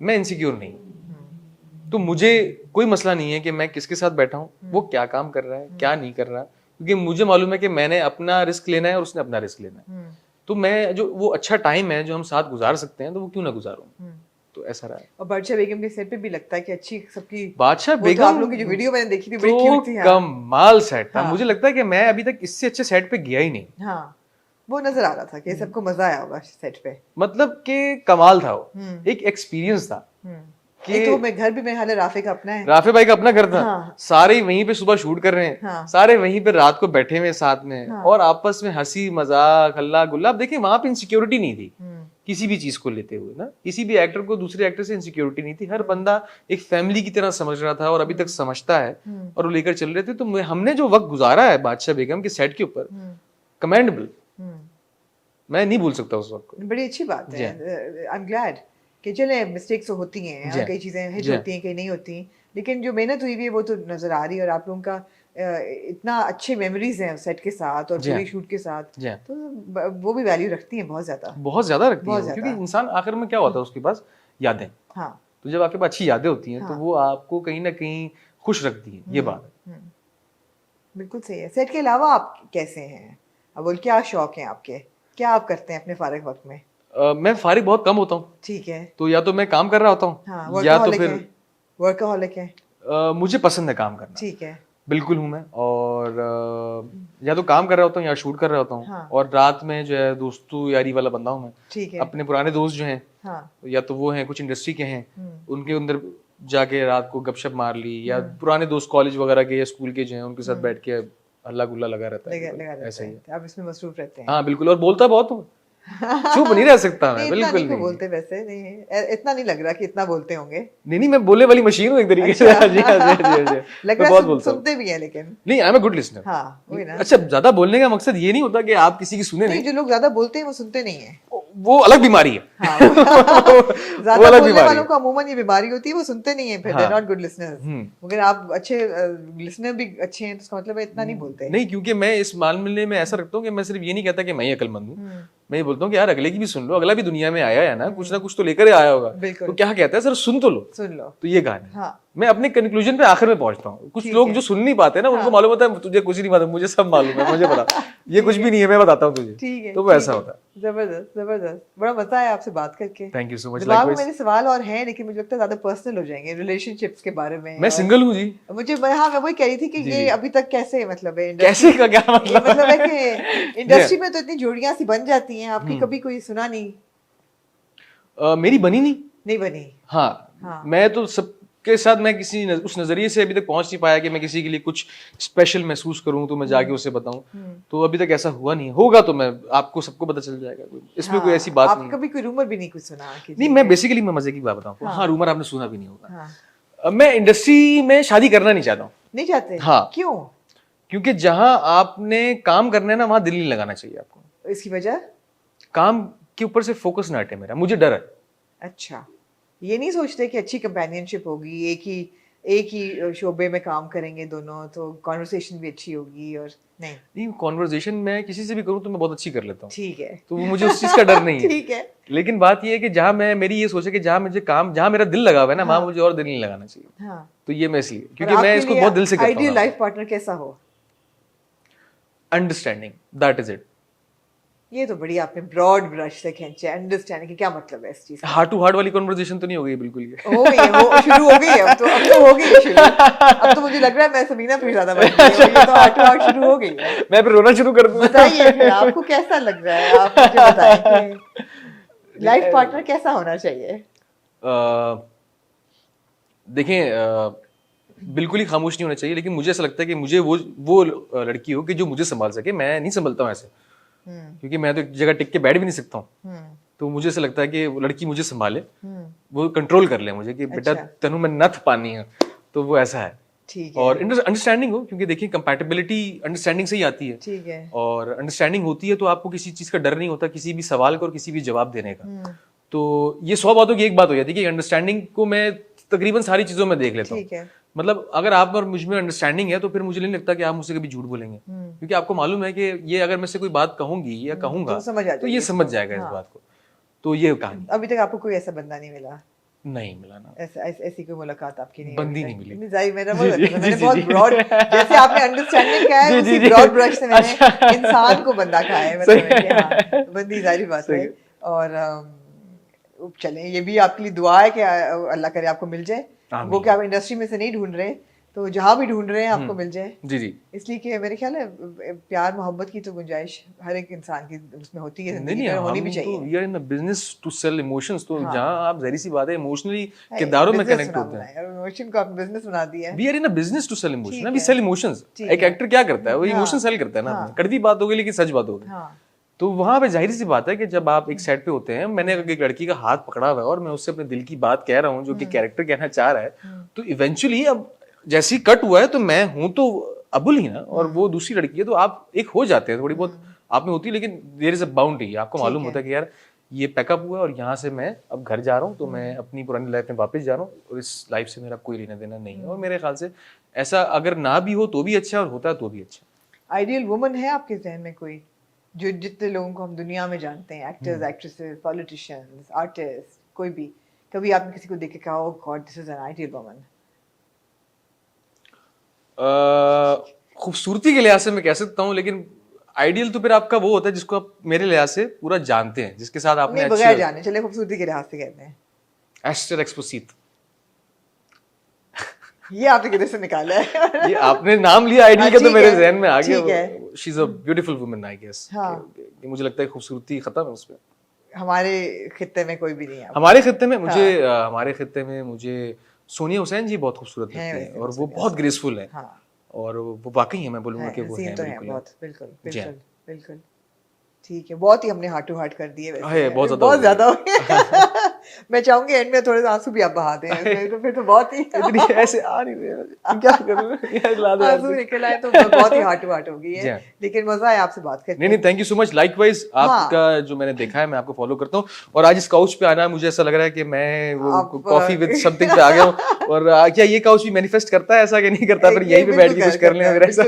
मैं इनसिक्योर नहीं हूँ, तो मुझे कोई मसला नहीं है कि मैं किसके साथ बैठा हूँ, वो क्या काम कर रहा है, क्या नहीं कर रहा, क्योंकि मुझे मालूम है कि मैंने अपना रिस्क लेना है और उसने अपना रिस्क लेना है। तो मैं जो वो अच्छा टाइम है जो हम साथ गुजार सकते हैं तो वो क्यों ना गुजारूं। तो ऐसा रहा है। और बादशाह बेगम के सेट पे भी लगता है कि अच्छी सबकी बादशाह बेगम, आप लोगों की जो वीडियो मैंने देखी थी बड़ी क्यूट थी। कमाल सेट था। मुझे लगता है कि मैं अभी तक इससे अच्छे सेट पे गया ही नहीं। हाँ, वो नजर आ रहा था कि सबको मजा आया होगा सेट पे। मतलब कि कमाल था वो, एक एक्सपीरियंस था। कि तो मैं घर भी मेरे हाल राफे का अपना है, राफे भाई का अपना घर था। हाँ। सारे वहीं पे सुबह शूट कर रहे हैं। हाँ। सारे वहीं पे रात को बैठे हुए साथ में। हाँ। और आपस में हंसी मजाक हल्ला गुल्ला। देखिए वहां पे इनसिक्योरिटी नहीं थी किसी भी चीज को लेते हुए ना, किसी भी एक्टर को दूसरे एक्टर से इनसिक्योरिटी नहीं थी। हर बंदा एक फैमिली की तरह समझ रहा था और अभी तक समझता है और वो लेकर चल रहे थे। तो हमने जो वक्त गुजारा है बादशाह बेगम के सेट के ऊपर, कमेंडेबल। मैं नहीं भूल सकता उस वक्त को। बड़ी अच्छी बात है। आई एम ग्लैड कि चले मिस्टेक्स तो होती हैं और कई चीजें हिट होती हैं, कई नहीं होती, लेकिन जो मेहनत हुई है वो तो नजर आ रही है। और आप लोगों का इतना अच्छे मेमोरीज हैं सेट के साथ और पूरी शूट के साथ, तो वो भी वैल्यू रखती हैं बहुत ज्यादा रखती हैं, क्योंकि इंसान आखिर में क्या होता है उसके पास यादें। हाँ, तो जब आपके पास अच्छी यादें होती हैं तो वो आपको कहीं ना कहीं खुश रखती है। ये बात है। बिल्कुल सही है। सेट के अलावा आप कैसे हैं अबुल? क्या शौक है आपके? क्या आप करते हैं अपने फारिग वक्त में? मैं फारिग बहुत कम होता हूँ। ठीक है। तो या तो मैं काम कर रहा होता हूँ, हाँ, या तो फिर वर्कaholic है। मुझे पसंद है काम करना। ठीक है। बिल्कुल हूँ मैं। और या तो काम कर रहा होता हूँ या शूट कर रहा होता हूँ। हाँ। और रात में जो है दोस्तों यारी वाला बंदा हूँ मैं। ठीक है। अपने पुराने दोस्त जो हैं, हाँ, या तो वो हैं कुछ इंडस्ट्री के हैं, उनके अंदर जाके रात को गपशप मार ली, या पुराने दोस्त कॉलेज वगैरह के या स्कूल के जो हैं उनके साथ बैठ के हल्ला गुल्ला लगा रहता है। ऐसा ही आप इसमें मसरूफ रहते हैं? हाँ बिल्कुल। और बोलता बहुत हूँ, चुप नहीं रह सकता मैं। बिल्कुल नहीं बोलते, वैसे नहीं, इतना नहीं लग रहा कि इतना बोलते होंगे। नहीं, मैं बोलने वाली मशीन हूँ एक तरीके से। लग रहा है सुनते भी हैं लेकिन। नहीं, आई एम अ गुड लिसनर। हाँ, वही ना। अच्छा, ज्यादा बोलने का मकसद ये नहीं होता कि आप किसी की सुने नहीं। जो लोग ज्यादा बोलते हैं वो सुनते नहीं है, वो अलग बीमारी है। ज्यादा बोलने वालों को अमूमन ये बीमारी होती है, वो सुनते नहीं है, फिर they are not good listeners. मगर आप अच्छे लिसनर भी अच्छे हैं तो इसका मतलब है इतना नहीं बोलते। नहीं, क्योंकि मैं इस मामले में ऐसा रखता हूँ कि मैं सिर्फ ये नहीं कहता कि मैं ही अक्लमंद हूँ। मैं ये बोलता हूँ कि यार अगले की भी सुन लो, अगला भी दुनिया में आया है ना कुछ तो लेकर आया होगा। तो क्या कहता है सर, सुन तो लो, तो ये कहानी। मैं अपने कंक्लूजन पे आखिर में पहुंचता हूँ। कुछ लोग जो सुन नहीं पाते ना, उनको मालूम होता है तुझे कुछ नहीं मालूम, मुझे सब मालूम है, मुझे पता ये कुछ भी नहीं है, मैं बताता हूँ तुझे। ठीक है, तो वो ऐसा होता है। जबरदस्त जबरदस्त, बड़ा मजा आया आपसे बात करके। Thank you so much. दिमाग में मेरे सवाल और हैं, लेकिन मुझे लगता है ज्यादा पर्सनल हो जाएंगे रिलेशनशिप्स के बारे में। मैं सिंगल हूँ जी। मैं वही कह रही थी कि ये अभी तक कैसे, मतलब है कैसे का क्या मतलब है कि इंडस्ट्री में तो इतनी जोड़ियां सी बन जाती हैं, आपकी कभी कोई सुना नहीं? मेरी बनी नहीं बनी। हाँ, मैं तो सबके साथ मैं किसी उस नजरिए से अभी तक पहुंच नहीं पाया कि मैं किसी के लिए कुछ स्पेशल महसूस करूं तो मैं जाके उसे बताऊं। तो अभी तक ऐसा हुआ नहीं, होगा तो मैं आपको सबको पता चल जाएगा, इसमें कोई ऐसी बात नहीं। कभी कोई रूमर भी नहीं कुछ सुना? नहीं, मैं बेसिकली मैं मजे की बात बताऊं, हाँ रूमर आपने सुना भी नहीं होगा। मैं इंडस्ट्री में शादी करना नहीं चाहता हूँ। नहीं चाहते? हाँ। क्यों? क्योंकि जहां आपने काम करना है ना, वहां दिल नहीं लगाना चाहिए आपको। इसकी वजह? काम के ऊपर से फोकस ना हटे मेरा, मुझे डर है। अच्छा, ये नहीं सोचते कि अच्छी कंपेनियनशिप होगी, एक ही शोबे में काम करेंगे दोनों, तो कॉन्वर्सेशन भी अच्छी होगी? और नहीं, कॉन्वर्सेशन मैं किसी से भी करूं तो मैं बहुत अच्छी कर लेता हूँ। ठीक है, तो मुझे उस चीज का डर नहीं है। ठीक है। लेकिन बात ये है कि जहां मैं, मेरी ये सोच है कि जहां मेरा दिल लगा हुआ है ना, वहां मुझे और दिल नहीं लगाना चाहिए। हाँ। तो ये मैं इसलिए, क्योंकि मैं इसको बहुत दिल से करता हूँ। आइडियल लाइफ पार्टनर कैसा हो? Understanding, that is it. ये तो बड़ी आपने ब्रॉड ब्रश से खींचे। अंडरस्टैंडिंग की क्या मतलब है इस चीज का? हार्ट टू हार्ट वाली कन्वर्सेशन तो नहीं हो गई बिल्कुल? ये शुरू हो गई है, अब तो हो गई है शुरू। अब तो मुझे लग रहा है मैं समीना फिर ज्यादा बन गई हूं, ये तो हार्ट टू हार्ट शुरू हो गई है। मैं फिर रोना शुरू कर दूं? बताइए फिर आपको कैसा लग रहा है, आप मुझे बताएं कि लाइफ पार्टनर कैसा होना चाहिए? देखें, बिल्कुल ही खामोश नहीं होना चाहिए, लेकिन मुझे ऐसा लगता है कि मुझे वो लड़की हो कि जो मुझे संभाल सके। मैं नहीं संभलता हूँ ऐसे, क्योंकि मैं तो एक जगह टिक के बैठ भी नहीं सकता हूँ। तो मुझे ऐसा लगता है कि वो लड़की मुझे संभाले, वो कंट्रोल कर ले मुझे कि बेटा तेनू में नथ पानी है, तो वो ऐसा है। ठीक है। और अंडरस्टैंडिंग हो, क्योंकि देखिए कंपैटिबिलिटी अंडरस्टैंडिंग से ही आती है। ठीक है। और अंडरस्टैंडिंग होती है तो आपको किसी चीज का डर नहीं होता, किसी भी सवाल का और किसी भी जवाब देने का। तो ये 100 बातों की एक बात हो जाती है कि अंडरस्टैंडिंग को मैं तकरीबन सारी चीजों में देख लेता हूँ। मतलब अगर आप और मुझ में अंडरस्टैंडिंग है तो फिर मुझे नहीं लगता कि आप मुझसे कभी झूठ बोलेंगे, क्योंकि आपको मालूम है कि ये अगर मैं से कोई बात कहूंगी या कहूंगा तो ये समझ जाएगा इस बात को। तो ये कहानी। अभी तक आपको कोई ऐसा बंदा नहीं मिला? नहीं मिला ना, ऐसी कोई मुलाकात आपकी नहीं? बंदी नहीं मिली। मैंने बहुत ब्रॉड, जैसे आपने अंडरस्टैंडिंग कहा है उसी ब्रॉड ब्रश से मैंने इंसान को बंदा कहा है, मतलब बंदी जारी बात है। और चलें, ये भी आपके लिए दुआ है कि अल्लाह करे आपको मिल जाए वो, कि आप इंडस्ट्री में से नहीं ढूंढ रहे तो जहाँ भी ढूंढ रहे हैं आपको मिल जाए। जी जी। इसलिए कि मेरे ख्याल है प्यार मोहब्बत की तो गुंजाइश हर एक इंसान की उसमें होती है, जिंदगी में होनी भी चाहिए। We are in the business to sell emotions, तो जहाँ आप ज़ाहिर सी बात है इमोशनली किरदारों में कनेक्ट होते हैं। इमोशन को आपने बिजनेस बना दिया है। We are in the business to sell emotion, we sell emotions. एक एक्टर क्या करता है, वो इमोशन सेल करता है ना। कड़वी बात हो गई लेकिन सच बात हो गई। तो वहां पे जाहिर सी बात है कि जब आप एक सेट पे होते हैं, मैंने एक लड़की का हाथ पकड़ा हुआ है और मैं उससे अपने दिल की बात कह रहा हूँ जो कि कैरेक्टर कहना चाह रहा है, तो इवेंचुअली अब जैसे ही कट हुआ है तो मैं हूं तो अबुल ही ना, और वो दूसरी लड़की है, तो आप एक हो जाते हैं, थोड़ी बहुत आप में होती है, लेकिन देयर इज अ बाउंड्री। आपको मालूम होता है कि यार ये पैकअप हुआ और यहाँ से मैं अब घर जा रहा हूँ, तो मैं अपनी पुरानी लाइफ में वापस जा रहा हूँ और इस लाइफ से मेरा कोई लेना देना नहीं है। और मेरे ख्याल से ऐसा अगर ना भी हो तो भी अच्छा, और होता है तो भी अच्छा। आइडियल वुमन है आपके जहन में कोई, जो जितने लोगों को हम दुनिया में जानते हैं, एक्टर्स, एक्ट्रेसेस, पॉलिटिशियंस, आर्टिस्ट, कोई भी, कभी आपने किसी को देख के कहा oh god this is an ideal woman? खूबसूरती के लिहाज से मैं कह सकता हूँ, लेकिन आइडियल तो फिर आपका वो होता है जिसको आप मेरे लिहाज से पूरा जानते हैं, जिसके साथ आपने बगैर जाने, चले खूबसूरती के लिहाज से कहते हैं एस्टर एक्सपोसिट। ये आपने किधर से निकाला है? ये आपने नाम लिया आइडियल का तो मेरे जहन में आ गया। She is a beautiful woman I guess. मुझे लगता है खूबसूरती खत्म है उसपे। हमारे खित्ते में कोई भी नहीं है। हमारे खित्ते में मुझे सोनिया हुसैन जी बहुत खूबसूरत लगती है और वो बहुत ग्रेसफुल है। और वो वाकई है, मैं बोलूंगा कि वो है बिल्कुल बिल्कुल बिल्कुल। ठीक है, बहुत ही हमने हार्ट टू हार्ट कर दिए वैसे, बहुत ज्यादा हो गया। मैं चाहूंगी एंड में थोड़े आंसू भी आप बहा दें, तो फिर तो बहुत ही इतनी ऐसे आ नहीं रहे, क्या करूं, आंसू निकल आए तो बहुत ही हार्ट टू हार्ट हो गई है। लेकिन मजा आया आपसे बात करके। नहीं, thank you so much. Likewise आपका जो मैंने देखा है, मैं आपको फॉलो करता हूँ, और आज इस काउच पे आना मुझे ऐसा लग रहा है कि मैं वो कॉफी विद समथिंग पे आ गया हूँ। और क्या ये काउच भी मैनिफेस्ट करता है ऐसा कि नहीं करता, पर यहीं पे बैठ के कुछ कर लें अगर ऐसा।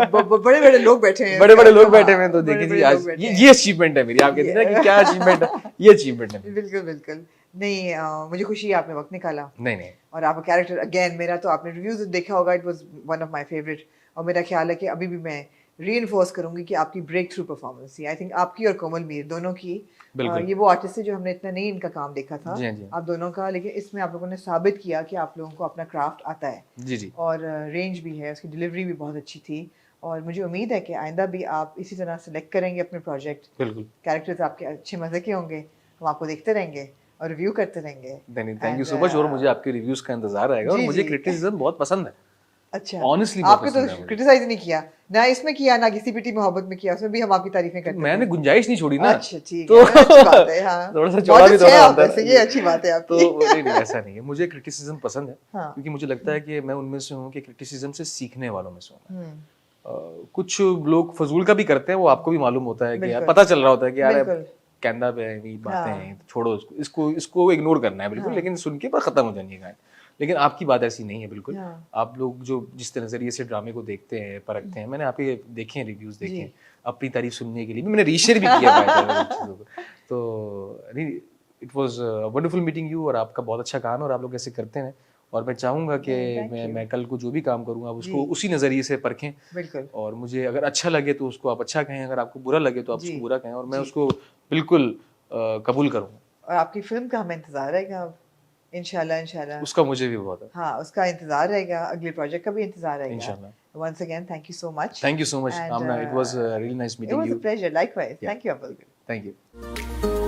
बड़े बड़े लोग बैठे हैं, बड़े लोग बैठे हैं, तो देखिए जी आज ये अचीवमेंट है मेरी। आप कहते हैं ना कि क्या अचीवमेंट है, ये अचीवमेंट है। बिल्कुल बिल्कुल। नहीं मुझे खुशी है आपने वक्त निकाला नहीं नहीं और आपका कैरेक्टर अगेन मेरा तो आपने रिव्यूज देखा होगा it was one of my favourite और मेरा ख्याल है कि अभी भी मैं रीइंफोर्स करूंगी कि आपकी ब्रेक थ्रू परफॉर्मेंस थी आई थिंक आपकी और कोमल मीर दोनों की बिल्कुल। ये वो आर्टिस्ट है जो हमने इतना नहीं इनका काम देखा था जी हाँ, जी हाँ। आप दोनों का लेकिन इसमें आप लोगों ने साबित किया कि आप लोगों को अपना क्राफ्ट आता है जी जी और रेंज भी है उसकी डिलीवरी भी बहुत अच्छी थी और मुझे उम्मीद है कि आइंदा भी आप इसी तरह सेलेक्ट करेंगे अपने प्रोजेक्ट बिल्कुल। कैरेक्टर्स आपके अच्छे मज़े के होंगे हम आपको देखते रहेंगे और रिव्यू करते रहेंगे नहीं thank you And, so much और मुझे आपके रिव्यूज का इंतजार रहेगा और जी, मुझे जी। क्रिटिसिज्म बहुत पसंद है। अच्छा Honestly बहुत आपने पसंद है तो मुझे। क्रिटिसाइज नहीं किया ना इसमें किया ना किसी पिटी मोहब्बत में किया उसमें भी हम आपकी तारीफें करते मैंने थे गुंजाइश नहीं छोड़ी ना। अच्छा ठीक तो है अच्छी बात है हाँ थोड़ा सा बहुत चौड़ा भी अच्छे थोड़ा हैं आप बनता है वैसे ना। ये अच्छी बात है तो आपकी नहीं नहीं ऐसा नहीं है, मुझे क्रिटिसिज्म पसंद है हाँ। क्योंकि मुझे लगता है कि मैं उनमें से हूँ कि क्रिटिसिज्म से सीखने वालों में से हूँ। हम्म, कुछ लोग फजूल का भी करते हैं, वो आपको भी मालूम होता है कि यार बिल्कुल। पता चल रहा होता है कि यार बिल्कुल। कैंदा पे है, ये बातें हाँ। हैं, छोड़ो इसको इसको इसको इग्नोर करना है बिल्कुल, हाँ। लेकिन सुन के पर खत्म हो जानी है कहानी। लेकिन आपकी बात ऐसी नहीं है बिल्कुल। हाँ। आप लोग जो जिस नजरिए से ड्रामे को देखते हैं, परखते हैं, मैंने आपके देखे हैं रिव्यूज देखे जी। हैं, अपनी तारीफ सुनने के लिए भी मैंने रीशेयर भी किया बाय चीज़ों को। तो it was wonderful meeting you और आपका बहुत अच्छा काम है और आप लोग ऐसे करते हैं और मैं चाहूंगा कि Thank you. मैं कल को जो भी काम करूंगा आप उसको जी। उसी नज़रिए से परखें बिल्कुल और मुझे अगर अच्छा लगे तो उसको आप अच्छा कहें, अगर आपको बुरा लगे तो आप जी। उसको बुरा कहें और मैं जी। उसको बिल्कुल कबूल करूँगा। और आपकी फिल्म का हमें इंतजार रहेगा अब इंशाल्लाह इंशाल्लाह उसका मुझे भी बहुत है। हाँ उसका इंतजार रहेगा अगले प्रोजेक्ट का भी इंतजार रहेगा इंशाल्लाह। once again thank you so much thank you so much and Amna, it was really nice it meeting was you. a pleasure likewise Yeah. thank you Abul thank you.